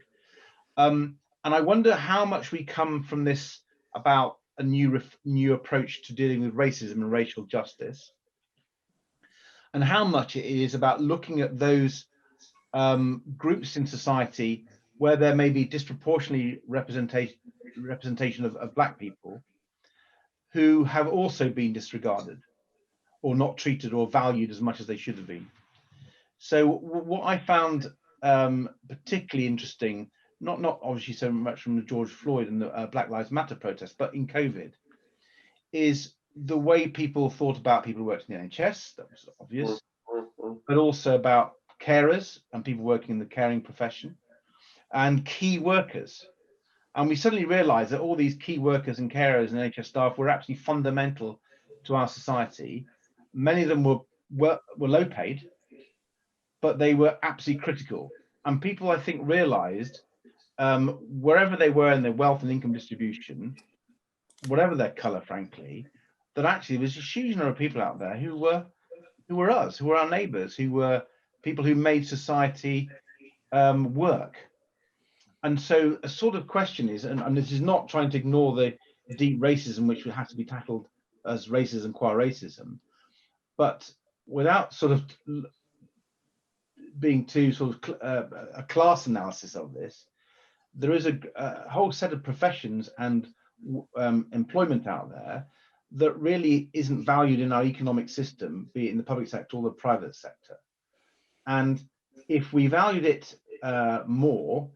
And I wonder how much we come from this about a new approach to dealing with racism and racial justice, and how much it is about looking at those groups in society where there may be disproportionately representation of black people who have also been disregarded or not treated or valued as much as they should have been. So what I found particularly interesting, not obviously so much from the George Floyd and the Black Lives Matter protest, but in COVID, is the way people thought about people who worked in the NHS. That was obvious, but also about carers and people working in the caring profession and key workers. And we suddenly realized that all these key workers and carers and NHS staff were absolutely fundamental to our society. Many of them were low paid, but they were absolutely critical. And people, I think, realized wherever they were in their wealth and income distribution, whatever their color, frankly, that actually there was a huge number of people out there who were us, who were our neighbors, who were people who made society work. And so a sort of question is, and this is not trying to ignore the deep racism which would have to be tackled as racism qua racism, but without sort of being too sort of a class analysis of this, there is a whole set of professions and employment out there that really isn't valued in our economic system, be it in the public sector or the private sector. And if we valued it more,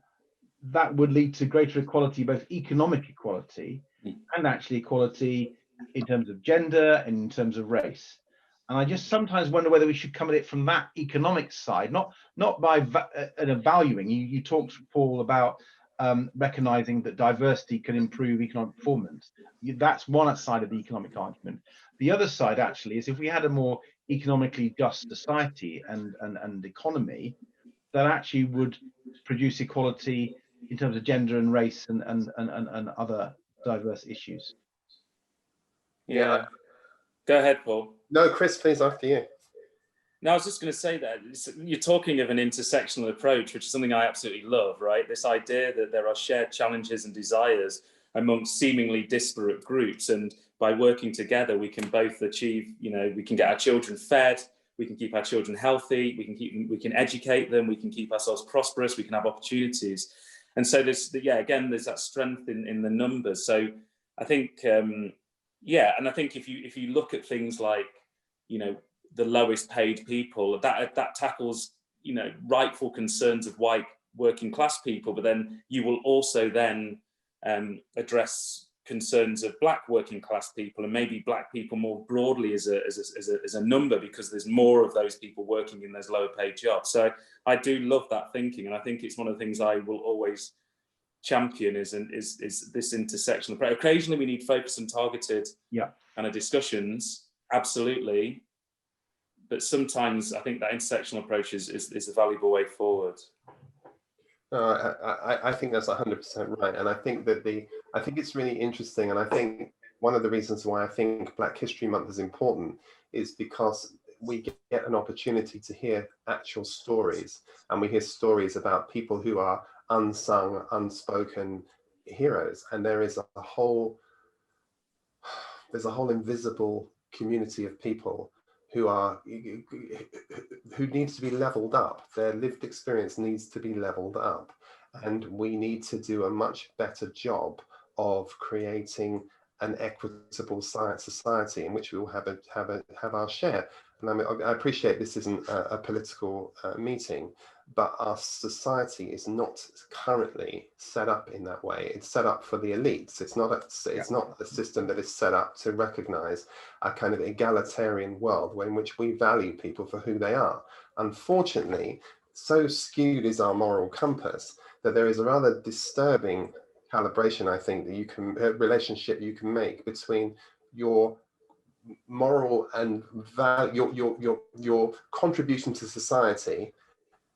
that would lead to greater equality, both economic equality and actually equality in terms of gender and in terms of race. And I just sometimes wonder whether we should come at it from that economic side, not by valuing. You talked, Paul, about recognizing that diversity can improve economic performance. That's one side of the economic argument. The other side actually is if we had a more economically just society and economy, that actually would produce equality in terms of gender and race and other diverse issues. Yeah. Go ahead, Paul. No, Chris, please, after you. No, I was just going to say that you're talking of an intersectional approach, which is something I absolutely love, right? This idea that there are shared challenges and desires amongst seemingly disparate groups, and by working together, we can both achieve, we can get our children fed, we can keep our children healthy, we can educate them, we can keep ourselves prosperous, we can have opportunities. And so there's that strength in the numbers. So I think, and I think if you look at things like, the lowest paid people, that tackles, rightful concerns of white working class people, but then you will also then address concerns of black working class people, and maybe black people more broadly as a number, because there's more of those people working in those lower paid jobs. So I do love that thinking, and I think it's one of the things I will always champion is this intersectional approach. Occasionally we need focused and targeted kind of discussions, absolutely, but sometimes I think that intersectional approach is a valuable way forward. I think that's 100% right, and I think that I think it's really interesting, and I think one of the reasons why I think Black History Month is important is because we get an opportunity to hear actual stories, and we hear stories about people who are unsung, unspoken heroes, and there's a whole invisible community of people who needs to be leveled up. Their lived experience needs to be leveled up, and we need to do a much better job of creating an equitable society in which we will have our share. And I appreciate this isn't a political meeting, but our society is not currently set up in that way. It's set up for the elites. It's not a system that is set up to recognize a kind of egalitarian world in which we value people for who they are. Unfortunately, so skewed is our moral compass that there is a rather disturbing calibration, I think, that you can relationship you can make between your moral and your contribution to society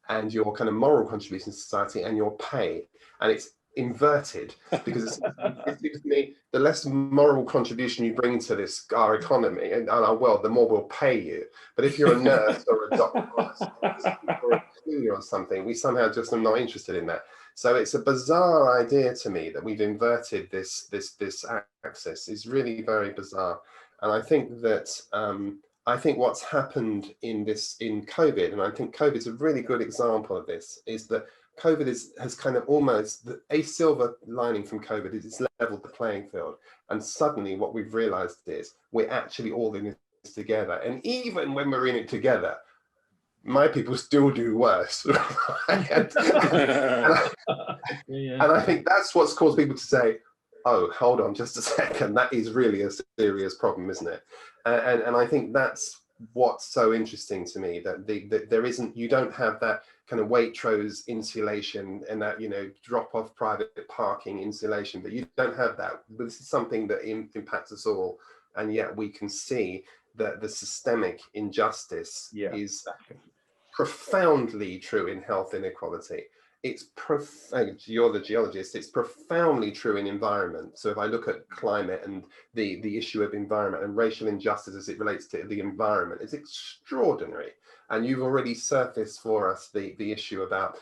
and your kind of moral contribution to society and your pay, and it's inverted, because it seems to me the less moral contribution you bring to our economy and our world, the more we'll pay you. But if you're a nurse or a doctor or a cleaner or something, we somehow just are not interested in that. So it's a bizarre idea to me that we've inverted this axis. Is really very bizarre. And I think that I think what's happened in COVID, and I think COVID is a really good example of this, is that COVID has kind of almost, a silver lining from COVID is it's leveled the playing field. And suddenly what we've realized is we're actually all in this together. And even when we're in it together, my people still do worse. and I think that's what's caused people to say, oh, hold on just a second, that is really a serious problem, isn't it? And I think that's what's so interesting to me, that there isn't, you don't have that kind of Waitrose insulation and that, drop off private parking insulation, but you don't have that. But this is something that impacts us all, and yet we can see that the systemic injustice is profoundly true in health inequality. It's you're the geologist, it's profoundly true in environment. So if I look at climate and the issue of environment and racial injustice as it relates to the environment, it's extraordinary. And you've already surfaced for us the issue about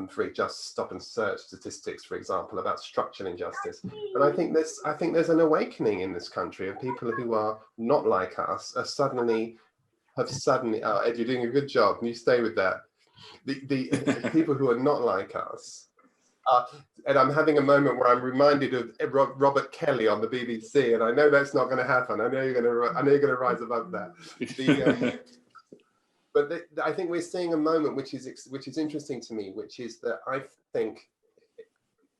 for just stop and search statistics, for example, about structural injustice. And I think there's an awakening in this country of people who are not like us have suddenly, oh, Ed, you're doing a good job, and you stay with that. The people who are not like us, and I'm having a moment where I'm reminded of Robert Kelly on the BBC, and I know that's not going to happen. I know you're going to rise above that. But I think we're seeing a moment which is interesting to me, which is that I think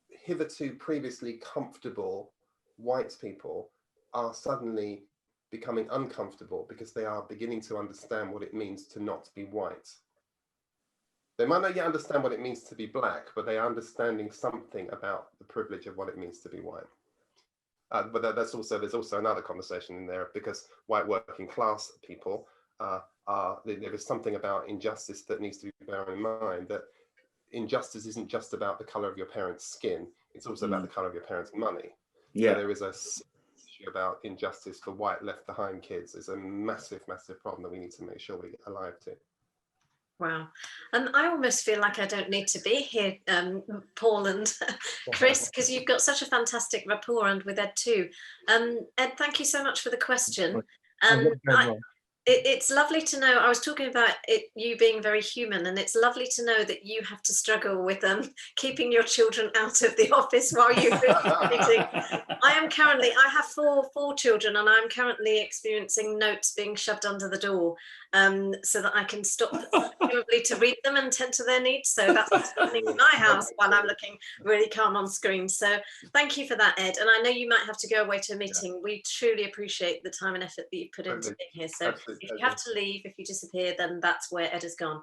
hitherto previously comfortable white people are suddenly becoming uncomfortable because they are beginning to understand what it means to not be white. They might not yet understand what it means to be black, but they are understanding something about the privilege of what it means to be white. But there's also another conversation in there, because white working class people there is something about injustice that needs to be borne in mind, that injustice isn't just about the color of your parents' skin, it's also about the color of your parents' money. So there is a issue about injustice for white left behind kids. It's a massive, massive problem that we need to make sure we get alive to. Wow. I almost feel like I don't need to be here, Paul and Chris, because you've got such a fantastic rapport, and with Ed too. Ed, thank you so much for the question. It's lovely to know. I was talking about you being very human, and it's lovely to know that you have to struggle with keeping your children out of the office while you're meeting. I have four children, and I'm currently experiencing notes being shoved under the door, so that I can stop presumably to read them and tend to their needs. So that's what's happening in my house while I'm looking really calm on screen. So thank you for that, Ed. And I know you might have to go away to a meeting. Yeah. We truly appreciate the time and effort that you put into being here. So if you have to leave, if you disappear, then that's where Ed has gone.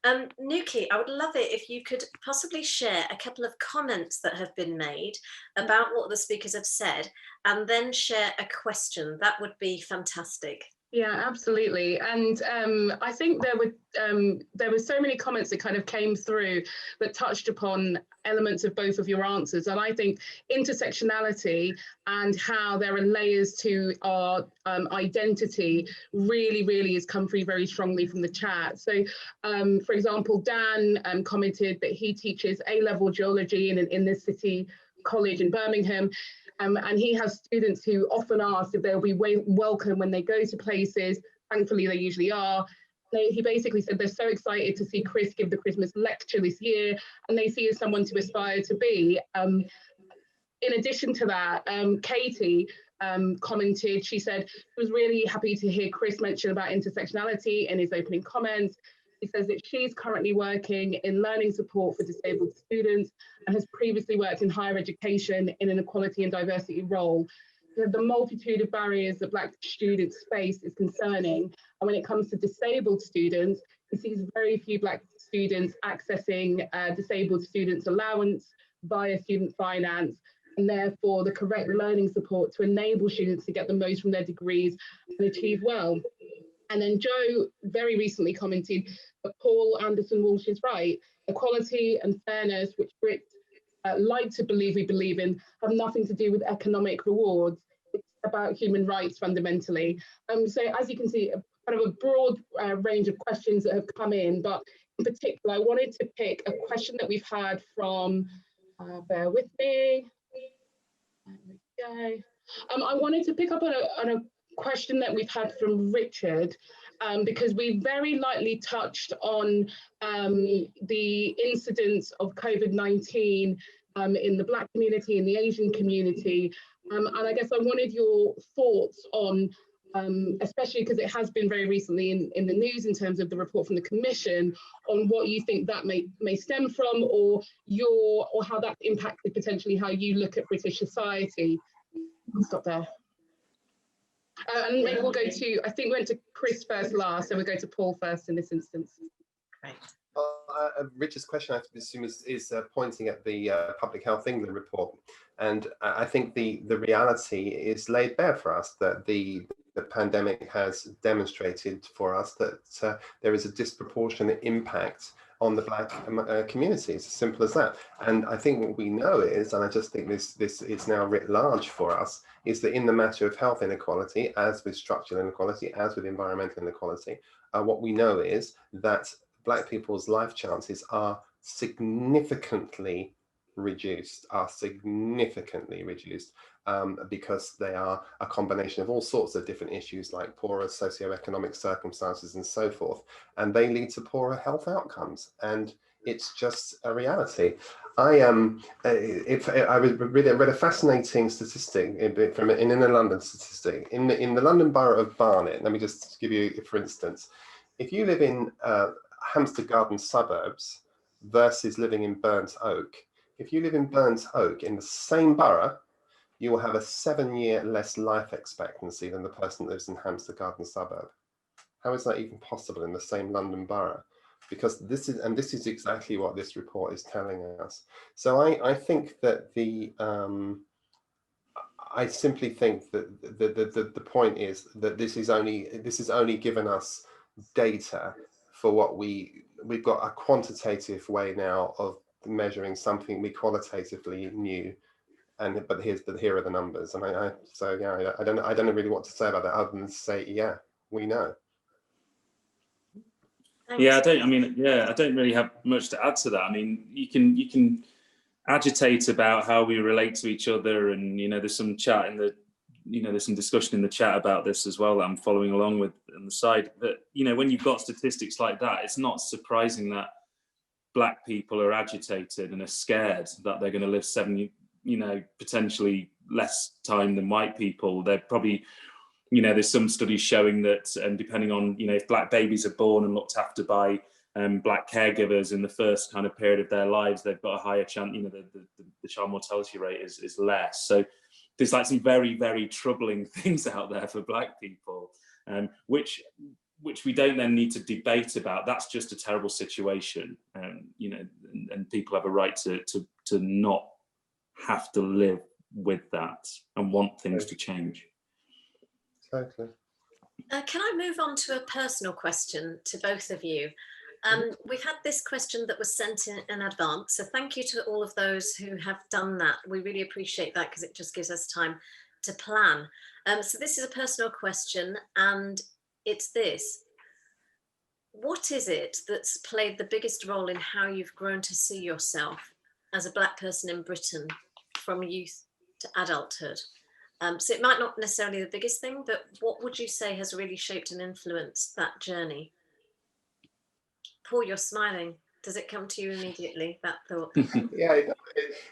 Nukey, I would love it if you could possibly share a couple of comments that have been made about what the speakers have said, and then share a question. That would be fantastic. Yeah, absolutely. And I think there were so many comments that kind of came through that touched upon elements of both of your answers. And I think intersectionality and how there are layers to our identity really has come through very strongly from the chat. So, for example, Dan commented that he teaches A-level geology in this city college in Birmingham. And he has students who often ask if they'll be welcome when they go to places. Thankfully, they usually are. He basically said they're so excited to see Chris give the Christmas lecture this year, and they see as someone to aspire to be. In addition to that, Katie commented, she said she was really happy to hear Chris mention about intersectionality in his opening comments. She says that she's currently working in learning support for disabled students and has previously worked in higher education in an equality and diversity role. The multitude of barriers that Black students face is concerning. And when it comes to disabled students, he sees very few Black students accessing disabled students allowance via student finance, and therefore the correct learning support to enable students to get the most from their degrees and achieve well. And then Joe very recently commented that Paul Anderson-Walsh is right. Equality and fairness, which Brits like to believe we believe in, have nothing to do with economic rewards. It's about human rights fundamentally. So as you can see, kind of a broad range of questions that have come in, but in particular, I wanted to pick a question that we've had from, bear with me. There we go. I wanted to pick up on a question that we've had from Richard, because we very lightly touched on the incidence of COVID-19 in the Black community, in the Asian community. And I guess I wanted your thoughts on, especially because it has been very recently in the news in terms of the report from the Commission, on what you think that may stem from, or how that impacted potentially how you look at British society. I'll stop there. And maybe we'll go to, I think we went to Chris first last, so we'll go to Paul first in this instance. Great. Richard's question, I assume, is pointing at the Public Health England report. And I think the reality is laid bare for us, that the pandemic has demonstrated for us that there is a disproportionate impact on the Black community. It's as simple as that. And I think what we know is, and I just think this is now writ large for us, is that in the matter of health inequality, as with structural inequality, as with environmental inequality, what we know is that Black people's life chances are significantly reduced, because they are a combination of all sorts of different issues, like poorer socioeconomic circumstances and so forth, and they lead to poorer health outcomes. And it's just a reality. I read a fascinating statistic from in a London statistic in the London borough of Barnet. Let me just give you, for instance, if you live in Hampstead Garden suburbs versus living in Burnt Oak, if you live in Burnt Oak in the same borough, you will have a 7-year less life expectancy than the person that lives in Hampstead Garden suburb. How is that even possible in the same London borough? Because this is exactly what this report is telling us. So I think that I simply think that the point is that this is only given us data for what we've got a quantitative way now of measuring something we qualitatively knew. But here are the numbers, and I don't know really what to say about that other than to say, yeah, we know. Thanks. Yeah, I don't really have much to add to that. I mean, you can agitate about how we relate to each other, and there's some chat in the you know, there's some discussion in the chat about this as well that I'm following along with on the side. But, you know, when you've got statistics like that, it's not surprising that Black people are agitated and are scared that they're going to live potentially less time than white people. They're probably, you know, there's some studies showing that, depending on, you know, if Black babies are born and looked after by Black caregivers in the first kind of period of their lives, they've got a higher chance, you know, the child mortality rate is less. So there's like some very, very troubling things out there for Black people, which we don't then need to debate about. That's just a terrible situation, you know, and people have a right to not have to live with that and want things to change. Totally. Can I move on to a personal question to both of you? We've had this question that was sent in advance, so thank you to all of those who have done that. We really appreciate that because it just gives us time to plan. So this is a personal question, and it's this. What is it that's played the biggest role in how you've grown to see yourself as a Black person in Britain from youth to adulthood? So it might not necessarily be the biggest thing, but what would you say has really shaped and influenced that journey? Paul, you're smiling. Does it come to you immediately, that thought? Yeah,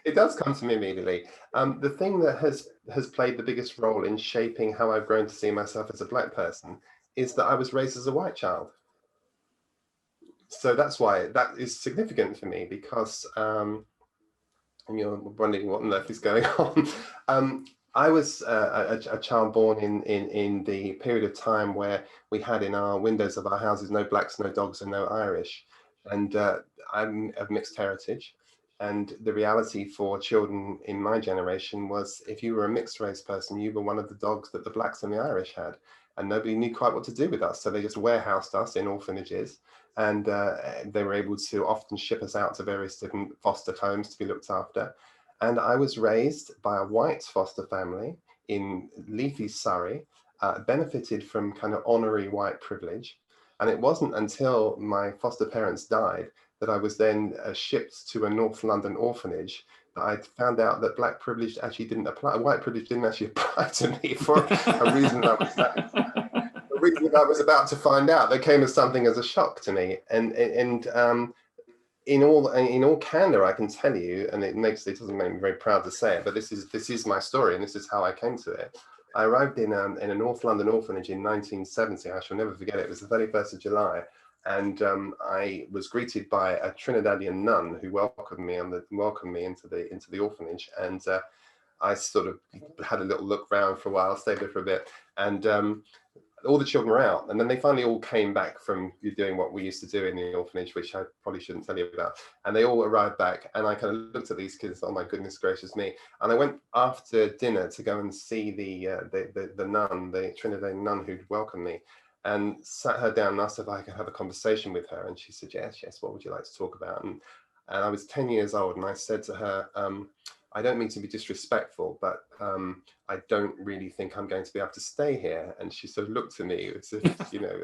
it does come to me immediately. The thing that has played the biggest role in shaping how I've grown to see myself as a Black person is that I was raised as a white child. So that's why that is significant for me, because and you're wondering what on earth is going on. I was a child born in the period of time where we had in our windows of our houses no Blacks, no dogs, and no Irish. And I'm of mixed heritage. And the reality for children in my generation was, if you were a mixed race person, you were one of the dogs that the Blacks and the Irish had. And nobody knew quite what to do with us. So they just warehoused us in orphanages. And they were able to often ship us out to various different foster homes to be looked after. And I was raised by a white foster family in leafy Surrey, benefited from kind of honorary white privilege. And it wasn't until my foster parents died that I was then shipped to a North London orphanage that I found out that Black privilege actually didn't apply. White privilege didn't actually apply to me for a reason I was about to find out. That came as something as a shock to me. And in all candor, I can tell you, and it doesn't make me very proud to say it, but this is my story, and this is how I came to it. I arrived in a North London orphanage in 1970. I shall never forget it. It was the 31st of July, and I was greeted by a Trinidadian nun who welcomed me into the orphanage, and I sort of had a little look around for a while, stayed there for a bit, and all the children were out, and then they finally all came back from doing what we used to do in the orphanage, which I probably shouldn't tell you about. And they all arrived back, and I kind of looked at these kids. Oh my goodness gracious me! And I went after dinner to go and see the nun, the Trinidadian nun who'd welcomed me, and sat her down and asked if I could have a conversation with her. And she said, yes. What would you like to talk about? And I was 10 years old, and I said to her, I don't mean to be disrespectful, but I don't really think I'm going to be able to stay here. And she sort of looked at me as if, you know,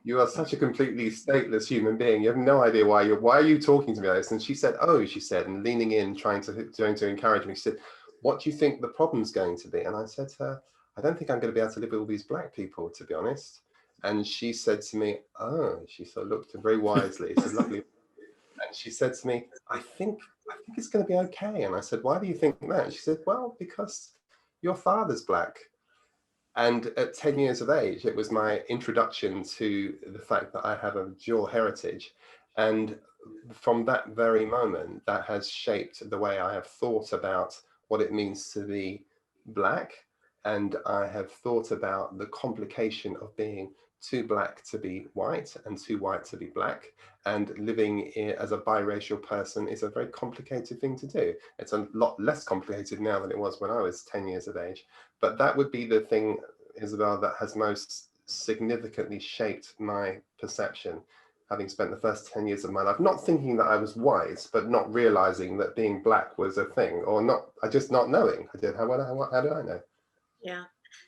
you are such a completely stateless human being. You have no idea why are you talking to me like this? And she said, and leaning in, trying to encourage me, she said, what do you think the problem's going to be? And I said to her, I don't think I'm going to be able to live with all these Black people, to be honest. And she said to me, she sort of looked very wisely. It's a lovely. And she said to me, I think it's going to be okay. And I said, why do you think that? And she said, well, because your father's Black. And at 10 years of age, it was my introduction to the fact that I have a dual heritage. And from that very moment, that has shaped the way I have thought about what it means to be Black. And I have thought about the complication of being too Black to be white and too white to be Black. And living as a biracial person is a very complicated thing to do. It's a lot less complicated now than it was when I was 10 years of age. But that would be the thing, Isabelle, that has most significantly shaped my perception, having spent the first 10 years of my life, not thinking that I was white, but not realizing that being Black was a thing, or just not knowing. How do I know? Yeah.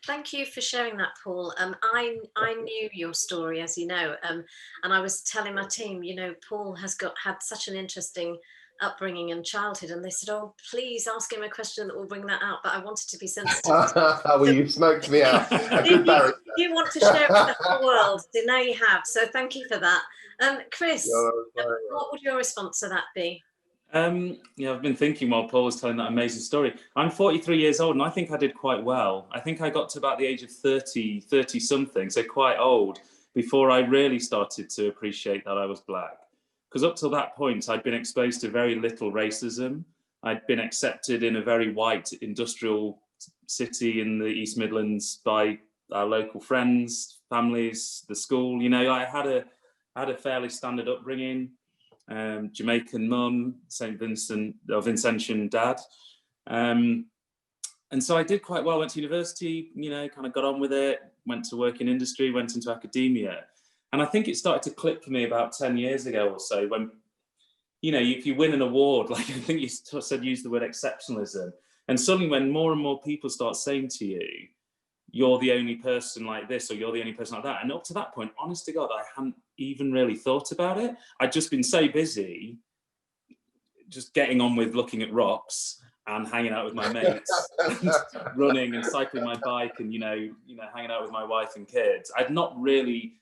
Thank you for sharing that, Paul. I knew your story, as you know, and I was telling my team, you know, Paul has had such an interesting upbringing and childhood, and they said, "Oh, please ask him a question that will bring that out." But I wanted to be sensitive. Well, you've smoked me out. A good barrister. You want to share it with the whole world, so now you have. So thank you for that. Chris, what would your response to that be? Yeah, I've been thinking while Paul was telling that amazing story. I'm 43 years old, and I think I did quite well. I think I got to about the age of 30 something, so quite old, before I really started to appreciate that I was black. Because up till that point, I'd been exposed to very little racism. I'd been accepted in a very white industrial city in the East Midlands by our local friends, families, the school. You know, I had a fairly standard upbringing. Jamaican mum, St. Vincent, or Vincentian dad. And so I did quite well, went to university, you know, kind of got on with it, went to work in industry, went into academia. And I think it started to click for me about 10 years ago or so when, you know, if you win an award, like I think you said, use the word exceptionalism. And suddenly when more and more people start saying to you, you're the only person like this, or you're the only person like that. And up to that point, honest to God, I hadn't even really thought about it. I'd just been so busy just getting on with looking at rocks and hanging out with my mates, and running and cycling my bike, and you know, hanging out with my wife and kids. I'd not really,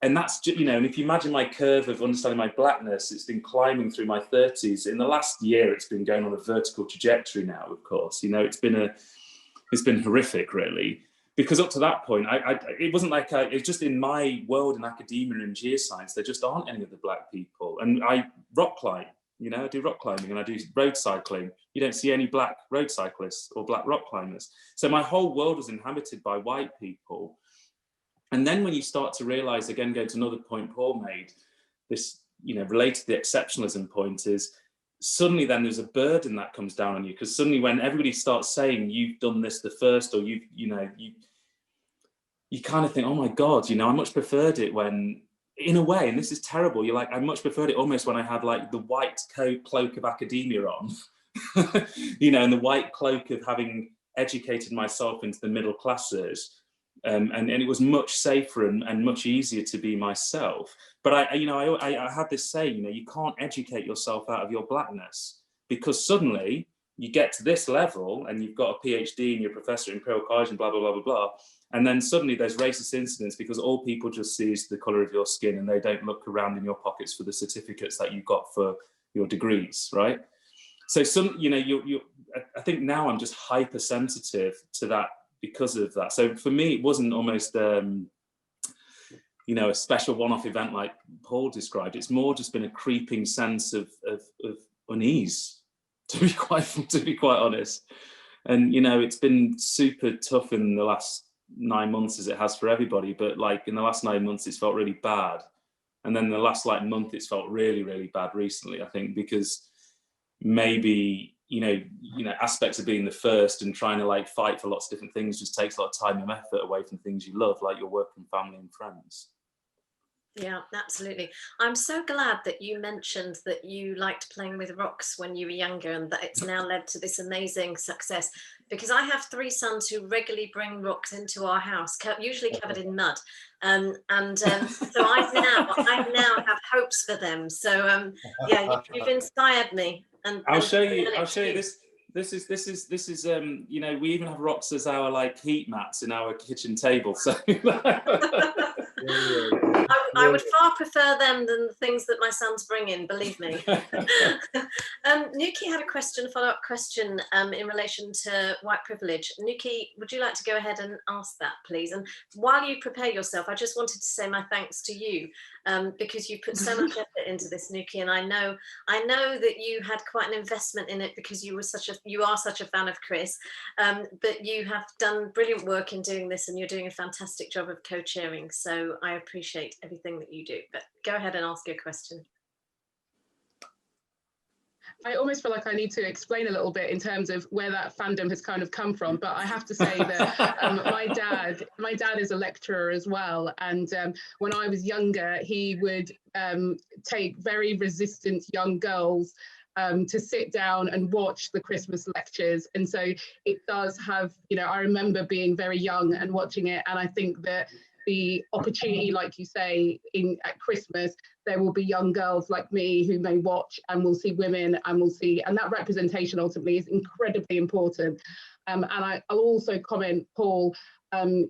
and that's just, you know, and if you imagine my curve of understanding my blackness, it's been climbing through my 30s. In the last year, it's been going on a vertical trajectory now. Of course, you know, it's been horrific, really. Because up to that point, it wasn't like it's just in my world in academia and geoscience, there just aren't any of the black people. And I rock climb, you know, I do rock climbing and I do road cycling. You don't see any black road cyclists or black rock climbers. So my whole world was inhabited by white people. And then when you start to realize, again, going to another point Paul made, this, you know, related to the exceptionalism point is, suddenly then there's a burden that comes down on you, because suddenly when everybody starts saying you've done this the first, or you kind of think, oh my God, you know, I much preferred it when, in a way, and this is terrible, you're like, I much preferred it almost when I had like the white cloak of academia on, you know, and the white cloak of having educated myself into the middle classes. And it was much safer and much easier to be myself. But I had this saying, you know, you can't educate yourself out of your blackness, because suddenly you get to this level and you've got a PhD and you're a professor in Imperial College and blah, blah, blah, blah, blah. And then suddenly there's racist incidents because all people just see is the color of your skin, and they don't look around in your pockets for the certificates that you got for your degrees, right? So I think now I'm just hypersensitive to that because of that. So for me, it wasn't almost, you know, a special one-off event like Paul described. It's more just been a creeping sense of unease, to be quite honest. And, you know, it's been super tough in the last 9 months, as it has for everybody. But like in the last 9 months, it's felt really bad. And then the last like month, it's felt really, really bad recently, I think, because maybe, you know, aspects of being the first and trying to like fight for lots of different things just takes a lot of time and effort away from things you love, like your work and family and friends. Yeah, absolutely. I'm so glad that you mentioned that you liked playing with rocks when you were younger, and that it's now led to this amazing success. Because I have 3 sons who regularly bring rocks into our house, usually covered in mud. So I now have hopes for them. So yeah, you've inspired me. And I'll show you this. This is you know, we even have rocks as our like heat mats in our kitchen table. So I would far prefer them than the things that my sons bring in, believe me. Nukey had a question, follow-up question in relation to white privilege. Nukey, would you like to go ahead and ask that, please? And while you prepare yourself, I just wanted to say my thanks to you, because you put so much effort into this, Nukey, and I know that you had quite an investment in it because you are such a fan of Chris, but you have done brilliant work in doing this, and you're doing a fantastic job of co-chairing. So I appreciate everything that you do. But go ahead and ask your question. I almost feel like I need to explain a little bit in terms of where that fandom has kind of come from. But I have to say that my dad is a lecturer as well. And when I was younger, he would take very resistant young girls to sit down and watch the Christmas lectures. And so it does have, you know, I remember being very young and watching it. And I think that the opportunity, like you say, at Christmas, there will be young girls like me who may watch, and will see women, and and that representation ultimately is incredibly important. And I'll also comment, Paul,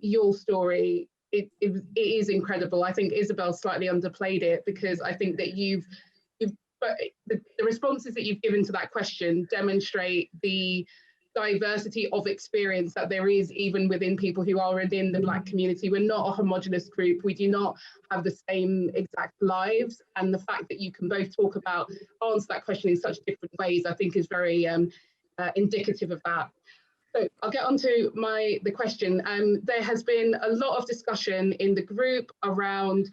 your story, it is incredible. I think Isabelle slightly underplayed it, because I think that but the responses that you've given to that question demonstrate the diversity of experience that there is even within people who are within the Black community. We're not a homogenous group. We do not have the same exact lives. And the fact that you can both answer that question in such different ways, I think is very indicative of that. So I'll get on to the question. There has been a lot of discussion in the group around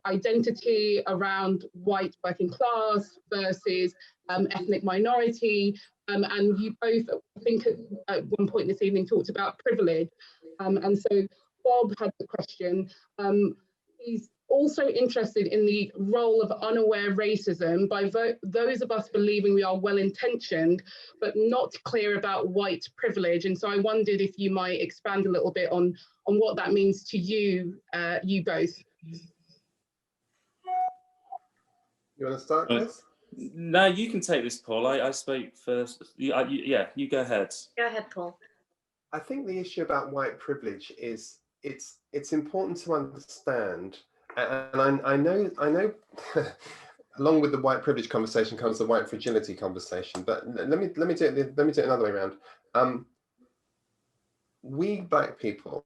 identity, around white working class versus ethnic minority. And you both, I think at one point this evening, talked about privilege. And so Bob had the question. He's also interested in the role of unaware racism by those of us believing we are well-intentioned, but not clear about white privilege. And so I wondered if you might expand a little bit on what that means to you, you both. You want to start, Chris? No, you can take this, Paul. I spoke first. Yeah, you go ahead. Go ahead, Paul. I think the issue about white privilege is it's important to understand, and I know along with the white privilege conversation comes the white fragility conversation. But let me do it another way around. We Black people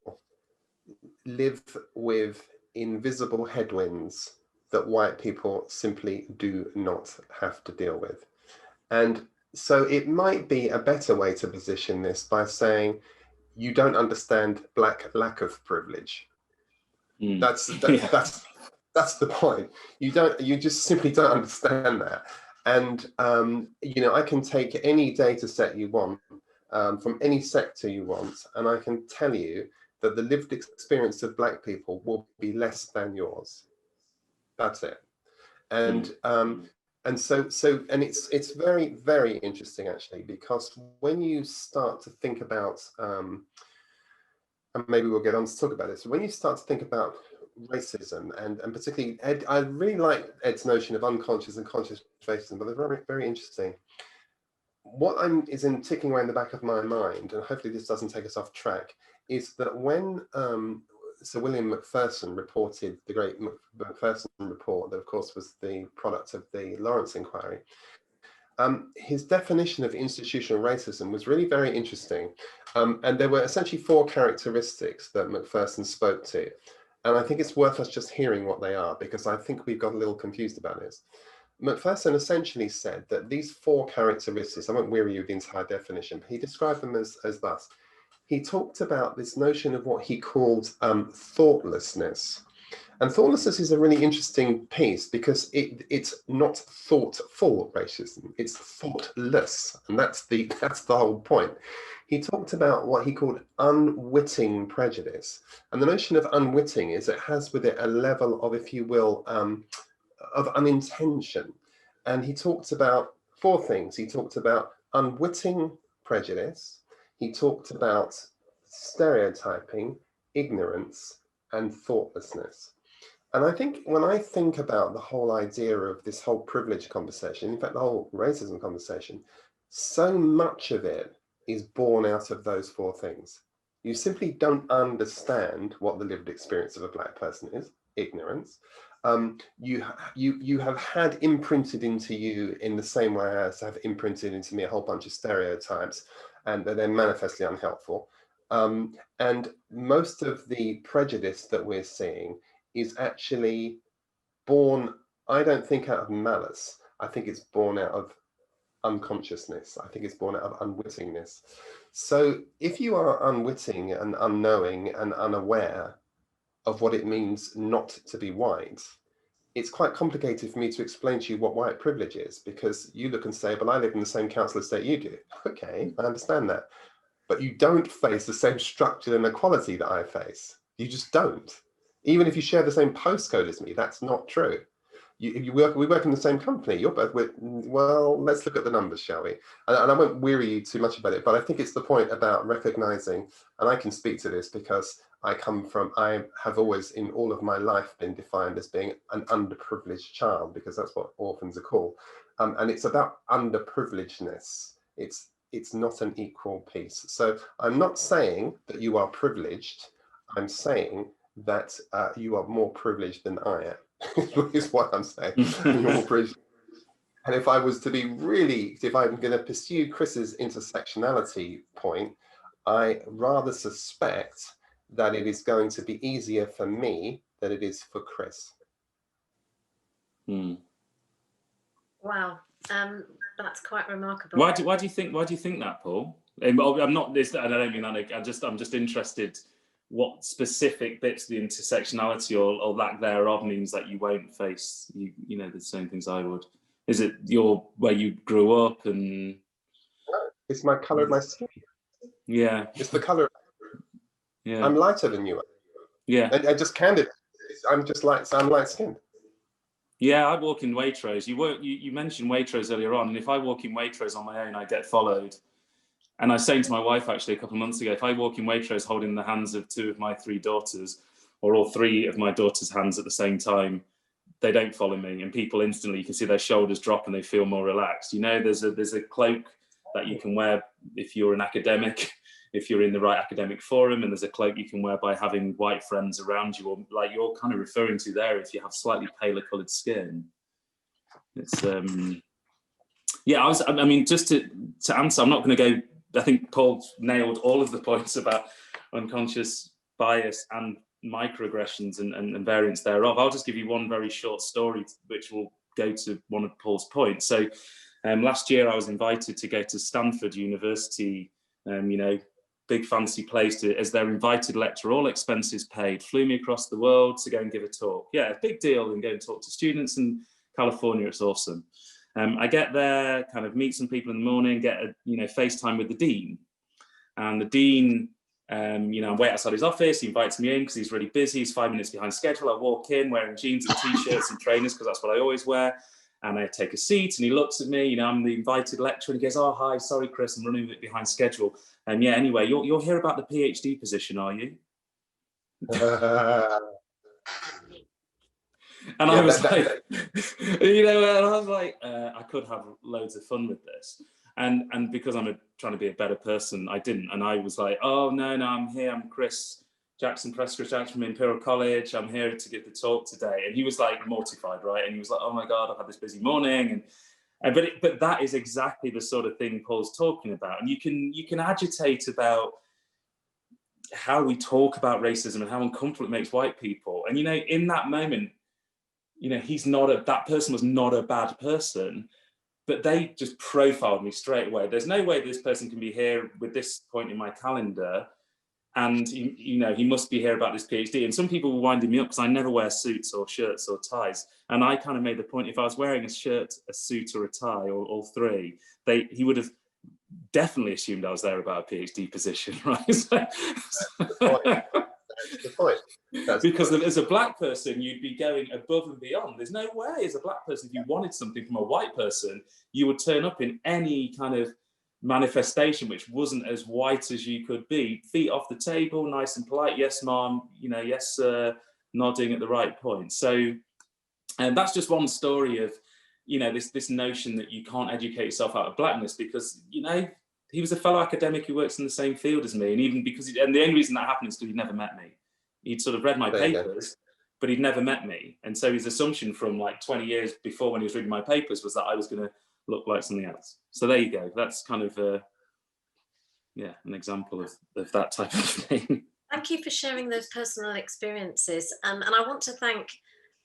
live with invisible headwinds that white people simply do not have to deal with. And so it might be a better way to position this by saying, you don't understand Black lack of privilege. That's the point. You just simply don't understand that. And I can take any data set you want from any sector you want, and I can tell you that the lived experience of Black people will be less than yours. That's it. And so it's very, very interesting actually, because when you start to think about and maybe we'll get on to talk about this, when you start to think about racism and particularly Ed, I really like Ed's notion of unconscious and conscious racism, but they're very, very interesting. What is ticking away in the back of my mind, and hopefully this doesn't take us off track, is that when Sir William Macpherson reported the great Macpherson report that of course was the product of the Lawrence inquiry, his definition of institutional racism was really very interesting. And there were essentially 4 characteristics that Macpherson spoke to. And I think it's worth us just hearing what they are, because I think we've got a little confused about this. Macpherson essentially said that these 4 characteristics, I won't weary you with the entire definition, but he described them as thus. He talked about this notion of what he called thoughtlessness. And thoughtlessness is a really interesting piece, because it's not thoughtful racism, it's thoughtless. And that's the whole point. He talked about what he called unwitting prejudice. And the notion of unwitting is it has with it a level of, if you will, of unintention. And he talked about 4 things. He talked about unwitting prejudice. He talked about stereotyping, ignorance, and thoughtlessness. And I think when I think about the whole idea of this whole privilege conversation, in fact, the whole racism conversation, so much of it is born out of those 4 things. You simply don't understand what the lived experience of a Black person is, ignorance. You have had imprinted into you in the same way as have imprinted into me a whole bunch of stereotypes, and they're manifestly unhelpful. And most of the prejudice that we're seeing is actually born, I don't think out of malice. I think it's born out of unconsciousness. I think it's born out of unwittingness. So if you are unwitting and unknowing and unaware of what it means not to be white, it's quite complicated for me to explain to you what white privilege is, because you look and say, but I live in the same council estate you do. Okay, I understand that. But you don't face the same structural inequality that I face. You just don't. Even if you share the same postcode as me, that's not true. We work in the same company. You're both with, well, let's look at the numbers, shall we? And I won't weary you too much about it, but I think it's the point about recognizing, and I can speak to this because I have always in all of my life been defined as being an underprivileged child, because that's what orphans are called. And it's about underprivilegedness. It's not an equal piece. So I'm not saying that you are privileged. I'm saying that you are more privileged than I am, is what I'm saying. You're more privileged. And if I was to be really, if I'm going to pursue Chris's intersectionality point, I rather suspect that it is going to be easier for me than it is for Chris. Wow, that's quite remarkable. Why do you think that, Paul? I'm not this. I don't mean that. I'm just interested. What specific bits of the intersectionality or lack thereof means that you won't face the same things I would? Is it where you grew up and? It's my color of my skin. Yeah. It's the color. Yeah. I'm lighter than you are. Yeah. And just candid. I'm light skinned. Yeah, I walk in Waitrose. You mentioned Waitrose earlier on, and if I walk in Waitrose on my own, I get followed. And I was saying to my wife actually a couple of months ago, if I walk in Waitrose holding the hands of 2 of my 3 daughters, or all 3 of my daughters' hands at the same time, they don't follow me, and people instantly, you can see their shoulders drop and they feel more relaxed. There's a cloak that you can wear if you're an academic, if you're in the right academic forum, and there's a cloak you can wear by having white friends around you, or like you're kind of referring to there, if you have slightly paler coloured skin. It's just to answer, I'm not going to go. I think Paul nailed all of the points about unconscious bias and microaggressions and variants thereof. I'll just give you one very short story which will go to one of Paul's points. So last year I was invited to go to Stanford University, big fancy place, as their invited lecturer, all expenses paid, flew me across the world to go and give a talk. Yeah, big deal, and go and talk to students in California. It's awesome. I get there, kind of meet some people in the morning, get a FaceTime with the dean, and the dean, I wait outside his office. He invites me in because he's really busy. He's 5 minutes behind schedule. I walk in wearing jeans and t-shirts and trainers because that's what I always wear. And I take a seat, and he looks at me. I'm the invited lecturer, and he goes, "Oh, hi, sorry, Chris, I'm running a bit behind schedule." And anyway, you'll hear about the PhD position, are you? And I was like, I could have loads of fun with this. And because I'm trying to be a better person, I didn't. And I was like, "Oh, no, I'm here. I'm Chris Jackson from Imperial College. I'm here to give the talk today." And he was like mortified, right? And he was like, "Oh my God, I've had this busy morning." But that is exactly the sort of thing Paul's talking about. And you can agitate about how we talk about racism and how uncomfortable it makes white people. And, in that moment, that person was not a bad person, but they just profiled me straight away. There's no way this person can be here with this point in my calendar, and he must be here about this PhD. And some people were winding me up because I never wear suits or shirts or ties. And I kind of made the point, if I was wearing a shirt, a suit, or a tie, or all 3, he would have definitely assumed I was there about a PhD position, right? That's the point. Because as a black person, you'd be going above and beyond. There's no way as a black person, if you wanted something from a white person, you would turn up in any kind of manifestation which wasn't as white as you could be. Feet off the table, nice and polite. Yes, ma'am. Yes, sir. Nodding at the right point. So, and that's just one story of, this notion that you can't educate yourself out of blackness, because, he was a fellow academic who works in the same field as me. And even because, and the only reason that happened is because he'd never met me. He'd sort of read my papers, but he'd never met me. And so his assumption from like 20 years before, when he was reading my papers, was that I was going to look like something else. So there you go. That's kind of an example of that type of thing. Thank you for sharing those personal experiences. And I want to thank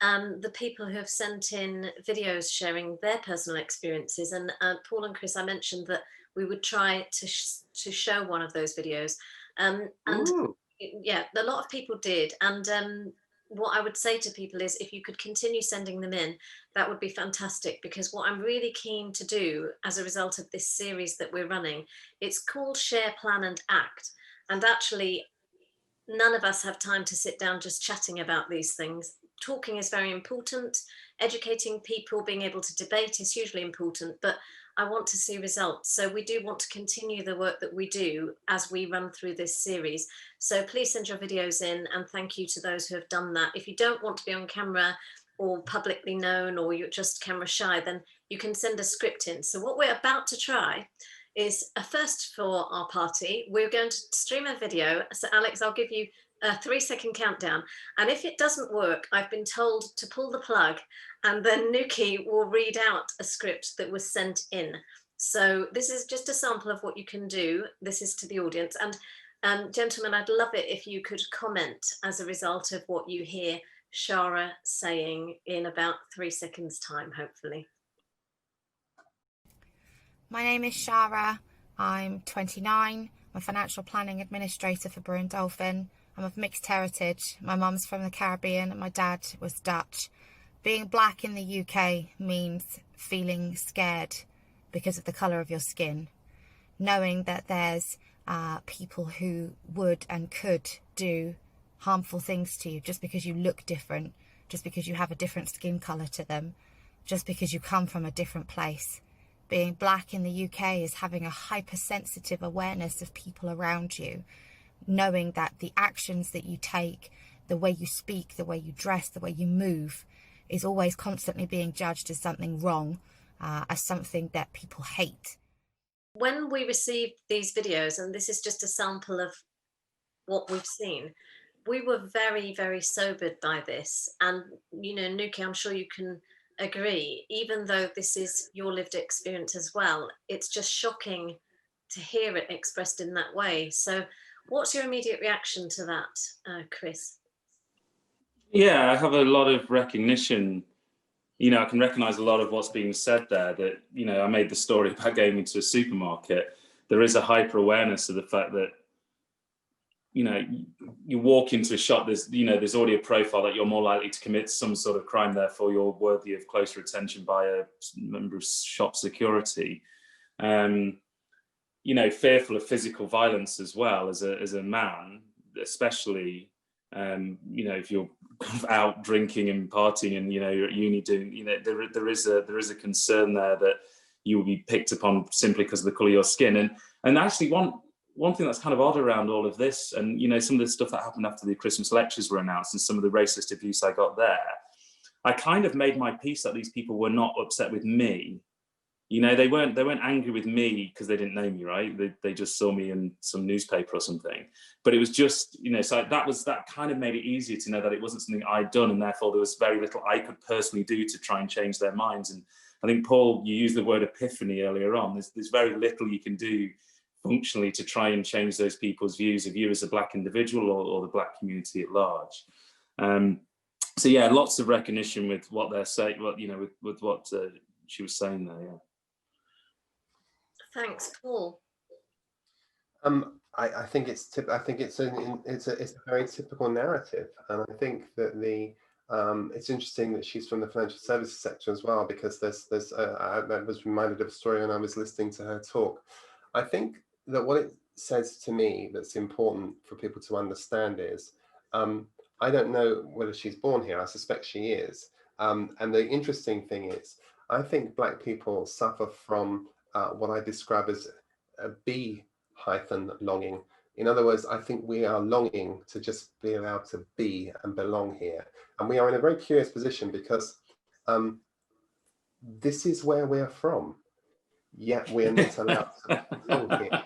the people who have sent in videos sharing their personal experiences. And Paul and Chris, I mentioned that we would try to show one of those videos. And yeah, a lot of people did. And what I would say to people is, if you could continue sending them in, that would be fantastic, because what I'm really keen to do as a result of this series that we're running, it's called Share, Plan and Act. And actually, none of us have time to sit down just chatting about these things. Talking is very important. Educating people, being able to debate is hugely important. But I want to see results. So we do want to continue the work that we do as we run through this series. So please send your videos in, and thank you to those who have done that. If you don't want to be on camera or publicly known, or you're just camera shy, then you can send a script in. So what we're about to try is a first for our party. We're going to stream a video. So Alex, I'll give you a 3-second countdown. And if it doesn't work, I've been told to pull the plug, and then Nukey will read out a script that was sent in. So this is just a sample of what you can do. This is to the audience. And gentlemen, I'd love it if you could comment as a result of what you hear Shara saying in about 3 seconds time, hopefully. My name is Shara. I'm 29. I'm a financial planning administrator for Brew and Dolphin. I'm of mixed heritage. My mum's from the Caribbean and my dad was Dutch. Being black in the UK means feeling scared because of the colour of your skin. Knowing that there's people who would and could do harmful things to you just because you look different, just because you have a different skin colour to them, just because you come from a different place. Being black in the UK is having a hypersensitive awareness of people around you, knowing that the actions that you take, the way you speak, the way you dress, the way you move, is always constantly being judged as something wrong, as something that people hate. When we received these videos, and this is just a sample of what we've seen, we were very, very sobered by this. And, you know, Nukey, I'm sure you can agree, even though this is your lived experience as well, it's just shocking to hear it expressed in that way. So what's your immediate reaction to that, Chris? Yeah, I have a lot of recognition. You know, I can recognize a lot of what's being said there. That, you know, I made the story about going into a supermarket. There is a hyper awareness of the fact that, you know, you walk into a shop, there's, you know, there's already a profile that you're more likely to commit some sort of crime, therefore you're worthy of closer attention by a member of shop security. You know, fearful of physical violence as well as a man, especially, you know, if you're out drinking and partying and, you know, you're at uni doing, you know, there is a concern there that you will be picked upon simply because of the colour of your skin. And actually one thing that's kind of odd around all of this, and, you know, some of the stuff that happened after the Christmas lectures were announced and some of the racist abuse I got there, I kind of made my peace that these people were not upset with me. You know, they weren't angry with me because they didn't know me, right? They just saw me in some newspaper or something. But it was just, you know, so that kind of made it easier to know that it wasn't something I'd done, and therefore there was very little I could personally do to try and change their minds. And I think, Paul, you used the word epiphany earlier on. There's very little you can do functionally to try and change those people's views of you as a black individual or the black community at large. So yeah, lots of recognition with what they're saying, what, you know, with what she was saying there. Yeah. Thanks, Paul. I think it's a very typical narrative, and I think that it's interesting that she's from the financial services sector as well, because I was reminded of a story when I was listening to her talk. I think that what it says to me that's important for people to understand is, I don't know whether she's born here. I suspect she is. And the interesting thing is, I think black people suffer from what I describe as a B-longing. In other words, I think we are longing to just be allowed to be and belong here. And we are in a very curious position because this is where we're from, yet we're not allowed to belong here.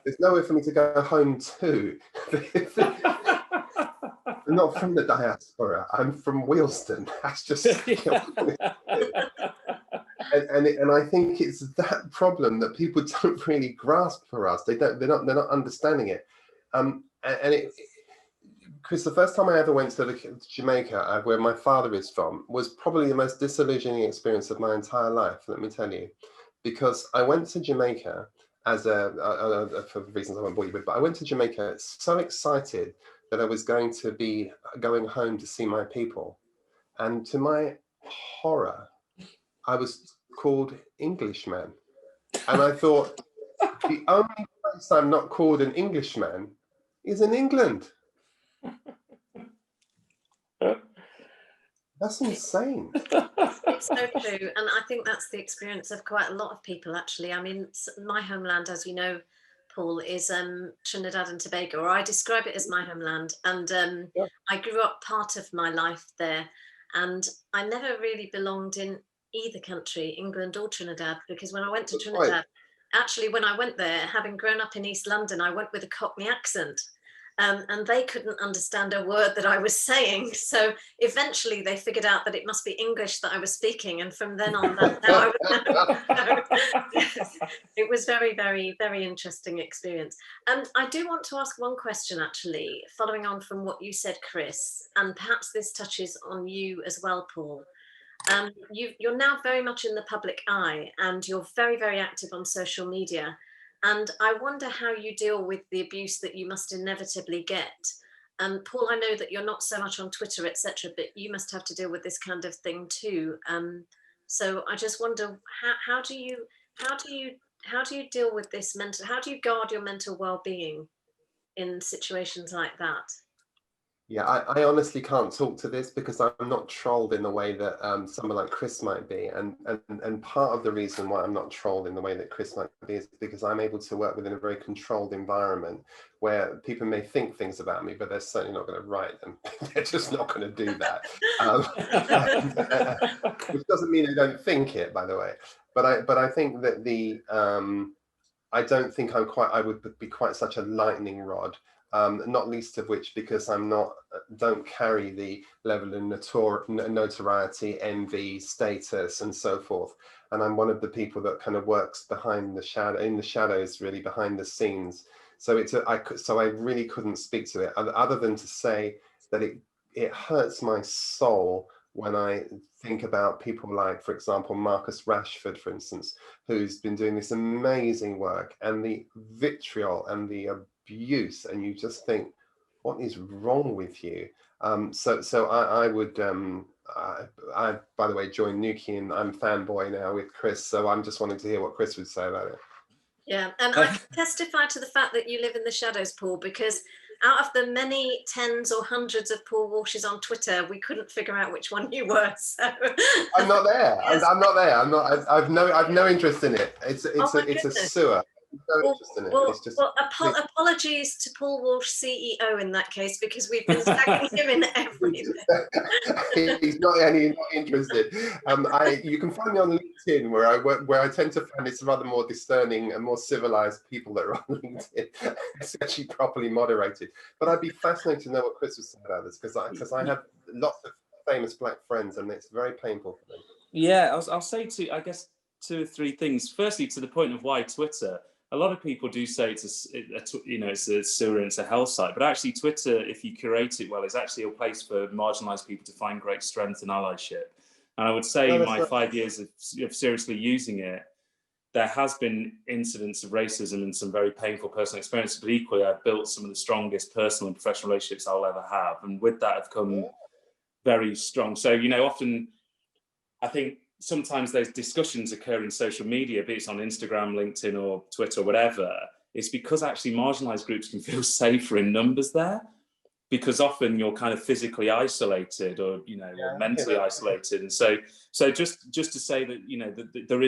There's nowhere for me to go home to. I'm not from the diaspora. I'm from Wealdstone. That's just. And I think it's that problem that people don't really grasp for us. They're not understanding it. Chris, the first time I ever went to Jamaica, where my father is from, was probably the most disillusioning experience of my entire life. Let me tell you, because I went to Jamaica for reasons I won't bore you with, but I went to Jamaica so excited that I was going to be going home to see my people, and to my horror, I was called Englishman. And I thought, the only place I'm not called an Englishman is in England. That's insane. It's so true, and I think that's the experience of quite a lot of people, actually. I mean, my homeland, as you know, Paul, is Trinidad and Tobago, or I describe it as my homeland, and Yeah. I grew up part of my life there, and I never really belonged in either country, England or Trinidad, because when I went to Good point. Trinidad, actually, when I went there, having grown up in East London, I went with a Cockney accent. And they couldn't understand a word that I was saying. So eventually they figured out that it must be English that I was speaking. And from then on, that's how I was. It was very, very, very interesting experience. I do want to ask one question, actually, following on from what you said, Chris, and perhaps this touches on you as well, Paul. You're now very much in the public eye, and you're very, very active on social media. And I wonder how you deal with the abuse that you must inevitably get. Paul, I know that you're not so much on Twitter, etc., but you must have to deal with this kind of thing too. So I just wonder, how do you deal with this how do you guard your mental well-being in situations like that? Yeah, I honestly can't talk to this because I'm not trolled in the way that someone like Chris might be. And part of the reason why I'm not trolled in the way that Chris might be is because I'm able to work within a very controlled environment where people may think things about me, but they're certainly not going to write them. They're just not going to do that. Which doesn't mean they don't think it, by the way. But I think that I don't think I would be quite such a lightning rod. Not least of which because don't carry the level of notoriety, envy, status, and so forth. And I'm one of the people that kind of works in the shadows, really behind the scenes. So I really couldn't speak to it other than to say that it hurts my soul when I think about people like, for example, Marcus Rashford, for instance, who's been doing this amazing work, and the vitriol and the abuse, and you just think, what is wrong with you? So I would, I by the way, joined Nukey, and I'm fanboy now with Chris, so I'm just wanting to hear what Chris would say about it. Yeah, and I can testify to the fact that you live in the shadows, Paul, because out of the many tens or hundreds of Paul Walshes on Twitter, we couldn't figure out which one you were. So I'm not there. Yes. I'm not there. I've no interest in it. It's a sewer. No interest in it. Well, It's just apologies to Paul Walsh, CEO, in that case, because we've been tagging him in everything. He's not interested. You can find me on LinkedIn, where I tend to find it's rather more discerning and more civilized people that are on LinkedIn. It's actually properly moderated. But I'd be fascinated to know what Chris would say about this, because I have lots of famous black friends, and it's very painful for them. Yeah, I'll say I guess two or three things. Firstly, to the point of why Twitter. A lot of people do say it's a sewer and it's a hell site, but actually Twitter, if you curate it well, is actually a place for marginalised people to find great strength and allyship. And I would say my 5 years of seriously using it, there has been incidents of racism and some very painful personal experiences, but equally I've built some of the strongest personal and professional relationships I'll ever have. And with that have come very strong. So, often I think sometimes those discussions occur in social media, be it on Instagram, LinkedIn, or Twitter, or whatever. It's because actually marginalised groups can feel safer in numbers there, because often you're kind of physically isolated or or mentally isolated. And so just to say that that there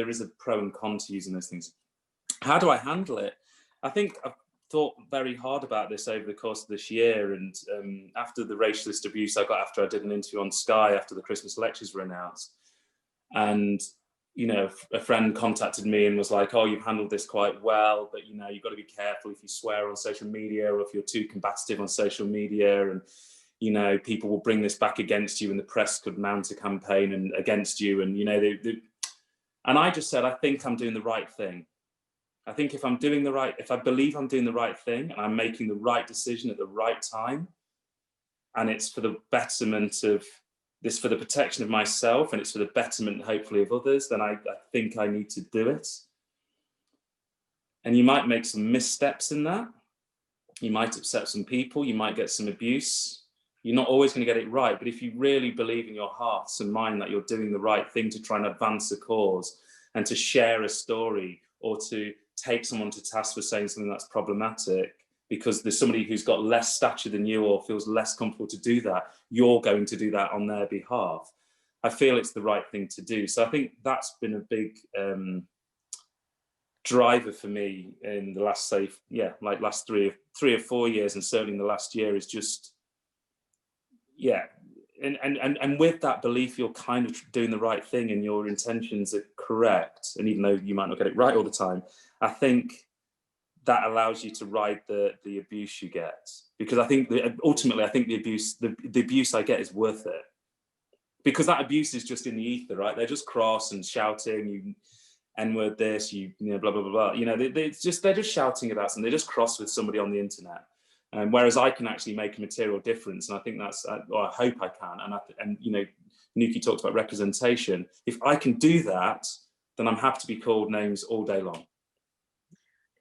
is a pro and con to using those things. How do I handle it? I think I've thought very hard about this over the course of this year, and after the racialist abuse I got after I did an interview on Sky after the Christmas lectures were announced. And a friend contacted me and was like, "Oh, you've handled this quite well, but you've got to be careful if you swear on social media or if you're too combative on social media, and people will bring this back against you, and the press could mount a campaign and against you." And and I just said, I think I'm doing the right thing. I think if I believe I'm doing the right thing and I'm making the right decision at the right time, and it's for the betterment of this, for the protection of myself, and it's for the betterment, hopefully, of others, then I think I need to do it. And you might make some missteps in that. You might upset some people. You might get some abuse. You're not always going to get it right. But if you really believe in your heart and mind that you're doing the right thing to try and advance a cause and to share a story or to take someone to task for saying something that's problematic, because there's somebody who's got less stature than you or feels less comfortable to do that, you're going to do that on their behalf. I feel it's the right thing to do. So I think that's been a big driver for me in the last, say, last three or 4 years, and certainly in the last year, is just, and with that belief you're kind of doing the right thing and your intentions are correct, and even though you might not get it right all the time, I think that allows you to ride the abuse you get, because I think ultimately the abuse I get is worth it, because that abuse is just in the ether, right? They're just cross and shouting, you N-word this, you know, blah blah blah blah. You know, they're just shouting about something. They're just cross with somebody on the internet. Whereas I can actually make a material difference, and I think that's, or I hope I can. And you know, Nukey talked about representation. If I can do that, then I'm happy to be called names all day long.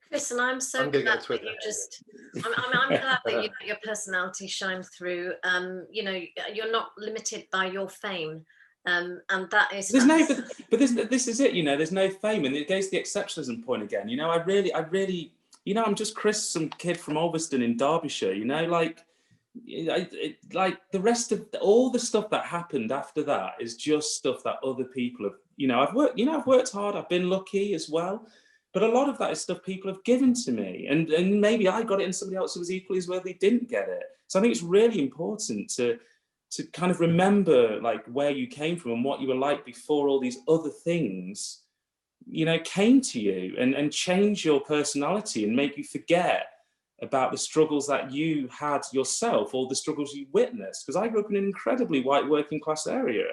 Chris, and I'm so glad that you just, I'm glad that you let your personality shine through. You know, you're not limited by your fame. And that is, but this is it, you know, there's no fame, and it goes to the exceptionalism point again. You know, I really, you know, I'm just Chris, some kid from Ulverston in Derbyshire, you know, like the rest of all the stuff that happened after that is just stuff that other people have, you know, I've worked hard, I've been lucky as well. But a lot of that is stuff people have given to me, and maybe I got it and somebody else who was equally as worthy didn't get it. So I think it's really important to kind of remember like where you came from and what you were like before all these other things, you know, came to you, and change your personality and make you forget about the struggles that you had yourself, or the struggles you witnessed. Because I grew up in an incredibly white working class area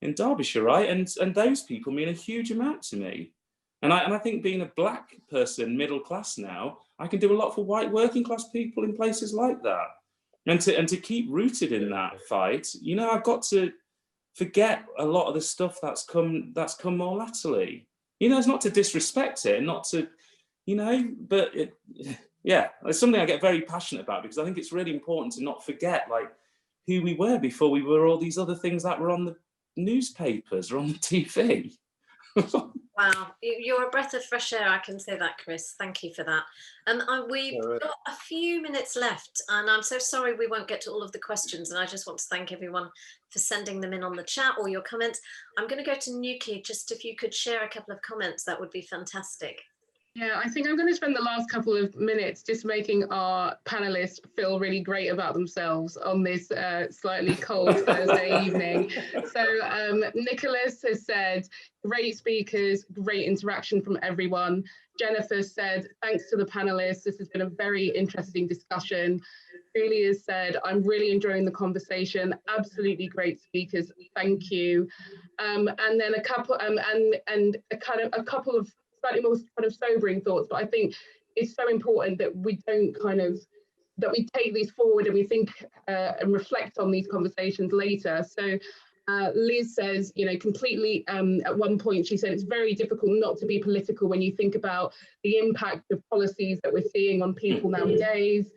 in Derbyshire, right? And those people mean a huge amount to me. And I think being a black person, middle class now, I can do a lot for white working class people in places like that. And to keep rooted in that fight, you know, I've got to forget a lot of the stuff that's come more latterly. You know, it's not to disrespect it, not to, you know, but it's something I get very passionate about, because I think it's really important to not forget like who we were before we were all these other things that were on the newspapers or on the TV. Wow, you're a breath of fresh air, I can say that, Chris. Thank you for that. And we've got a few minutes left, and I'm so sorry we won't get to all of the questions, and I just want to thank everyone for sending them in on the chat or your comments. I'm going to go to Nukey. Just if you could share a couple of comments, that would be fantastic. Yeah, I think I'm going to spend the last couple of minutes just making our panelists feel really great about themselves on this slightly cold Thursday evening. So Nicholas has said, great speakers, great interaction from everyone. Jennifer said, thanks to the panelists, this has been a very interesting discussion. Julia said, I'm really enjoying the conversation, absolutely great speakers, thank you. And then a couple a couple of slightly more kind of sobering thoughts, but I think it's so important that we don't that we take these forward and we think and reflect on these conversations later. So Liz says, you know, completely, at one point she said it's very difficult not to be political when you think about the impact of policies that we're seeing on people nowadays.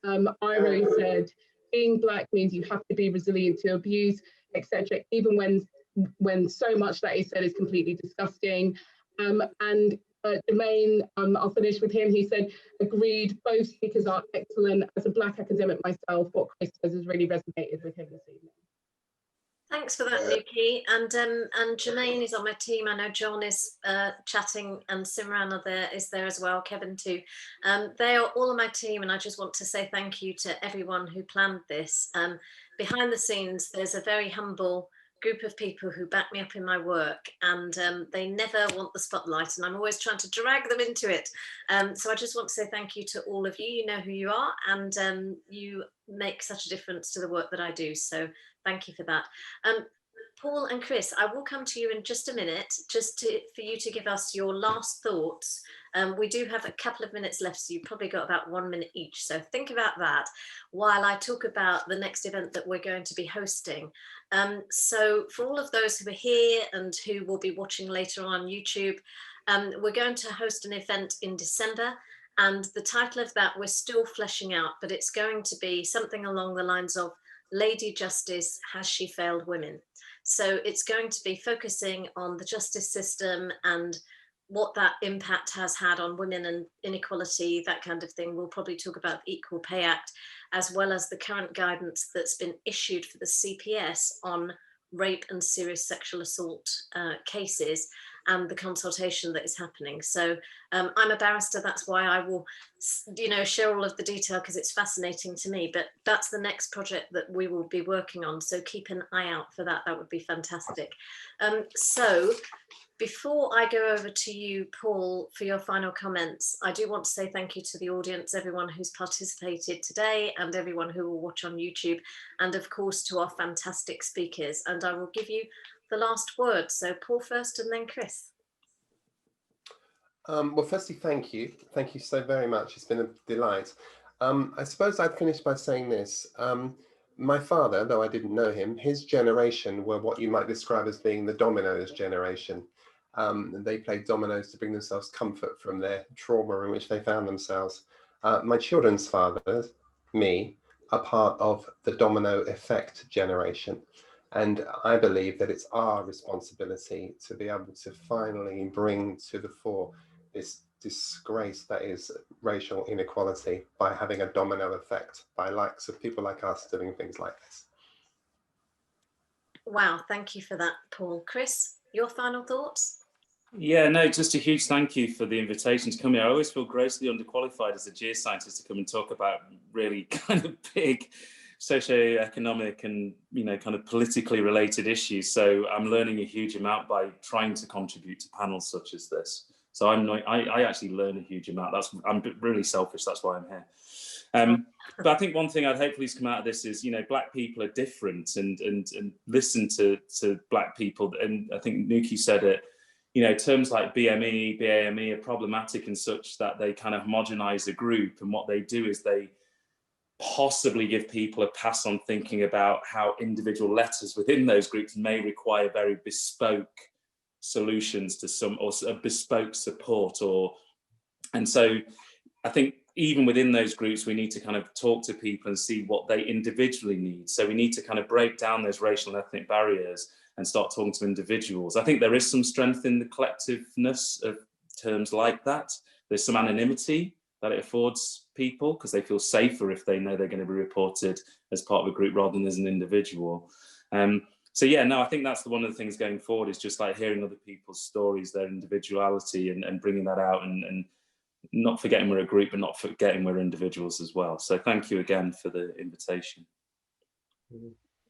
Iro said, being black means you have to be resilient to abuse, etc., even when so much that is said is completely disgusting. And Jermaine, I'll finish with him. He said, agreed, both speakers are excellent. As a black academic myself, what Chris says has really resonated with him this evening. Thanks for that, Nukey. And Jermaine is on my team. I know John is chatting, and Simran is there as well, Kevin too. They are all on my team, and I just want to say thank you to everyone who planned this. Behind the scenes, there's a very humble group of people who back me up in my work, and they never want the spotlight, and I'm always trying to drag them into it. So I just want to say thank you to all of you. You know who you are, and you make such a difference to the work that I do. So thank you for that. Paul and Chris, I will come to you in just a minute, just for you to give us your last thoughts. We do have a couple of minutes left, so you've probably got about 1 minute each. So think about that while I talk about the next event that we're going to be hosting. So for all of those who are here and who will be watching later on YouTube, we're going to host an event in December. And the title of that we're still fleshing out, but it's going to be something along the lines of Lady Justice, Has She Failed Women? So it's going to be focusing on the justice system and what that impact has had on women and inequality, that kind of thing. We'll probably talk about the Equal Pay Act, as well as the current guidance that's been issued for the CPS on rape and serious sexual assault cases, and the consultation that is happening. So I'm a barrister, that's why I will, share all of the detail, because it's fascinating to me, but that's the next project that we will be working on. So keep an eye out for that. That would be fantastic. So before I go over to you, Paul, for your final comments, I do want to say thank you to the audience, everyone who's participated today and everyone who will watch on YouTube, and of course to our fantastic speakers. And I will give you the last word. So Paul first and then Chris. Well, firstly, thank you. Thank you so very much. It's been a delight. I suppose I'd finish by saying this. My father, though I didn't know him, his generation were what you might describe as being the dominoes generation. They played dominoes to bring themselves comfort from their trauma in which they found themselves. My children's fathers, me, are part of the domino effect generation. And I believe that it's our responsibility to be able to finally bring to the fore this disgrace that is racial inequality by having a domino effect, by likes of people like us doing things like this. Wow, thank you for that, Paul. Chris, your final thoughts? Yeah, no, just a huge thank you for the invitation to come here. I always feel grossly underqualified as a geoscientist to come and talk about really kind of big socio-economic and, kind of politically related issues. So I'm learning a huge amount by trying to contribute to panels such as this. So I actually learn a huge amount. I'm really selfish. That's why I'm here. But I think one thing I'd hopefully come out of this is, Black people are different, and listen to Black people. And I think Nukey said it. Terms like BME, BAME are problematic in such that they kind of homogenize a group, and what they do is they possibly give people a pass on thinking about how individual letters within those groups may require very bespoke solutions to some, or a bespoke support, and so I think even within those groups we need to kind of talk to people and see what they individually need. So we need to kind of break down those racial and ethnic barriers and start talking to individuals. I think there is some strength in the collectiveness of terms like that. There's some anonymity that it affords people because they feel safer if they know they're going to be reported as part of a group rather than as an individual. So yeah, no, I think that's one of the things going forward, is just like hearing other people's stories, their individuality, and bringing that out, and not forgetting we're a group, but not forgetting we're individuals as well. So thank you again for the invitation.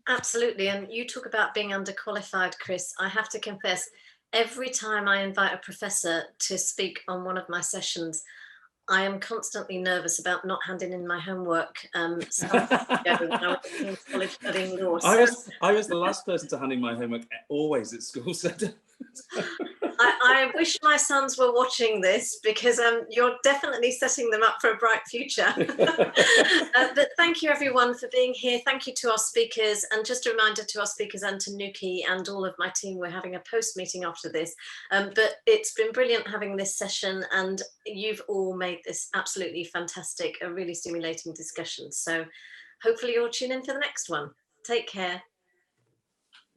Absolutely. And you talk about being underqualified, Chris. I have to confess, every time I invite a professor to speak on one of my sessions, I am constantly nervous about not handing in my homework. When I was at King's College studying law. I was the last person to hand in my homework always at school. So I wish my sons were watching this, because you're definitely setting them up for a bright future. But thank you everyone for being here. Thank you to our speakers, and just a reminder to our speakers and to Nukey and all of my team, we're having a post meeting after this. But it's been brilliant having this session, and you've all made this absolutely fantastic, a really stimulating discussion. So hopefully you'll tune in for the next one. Take care.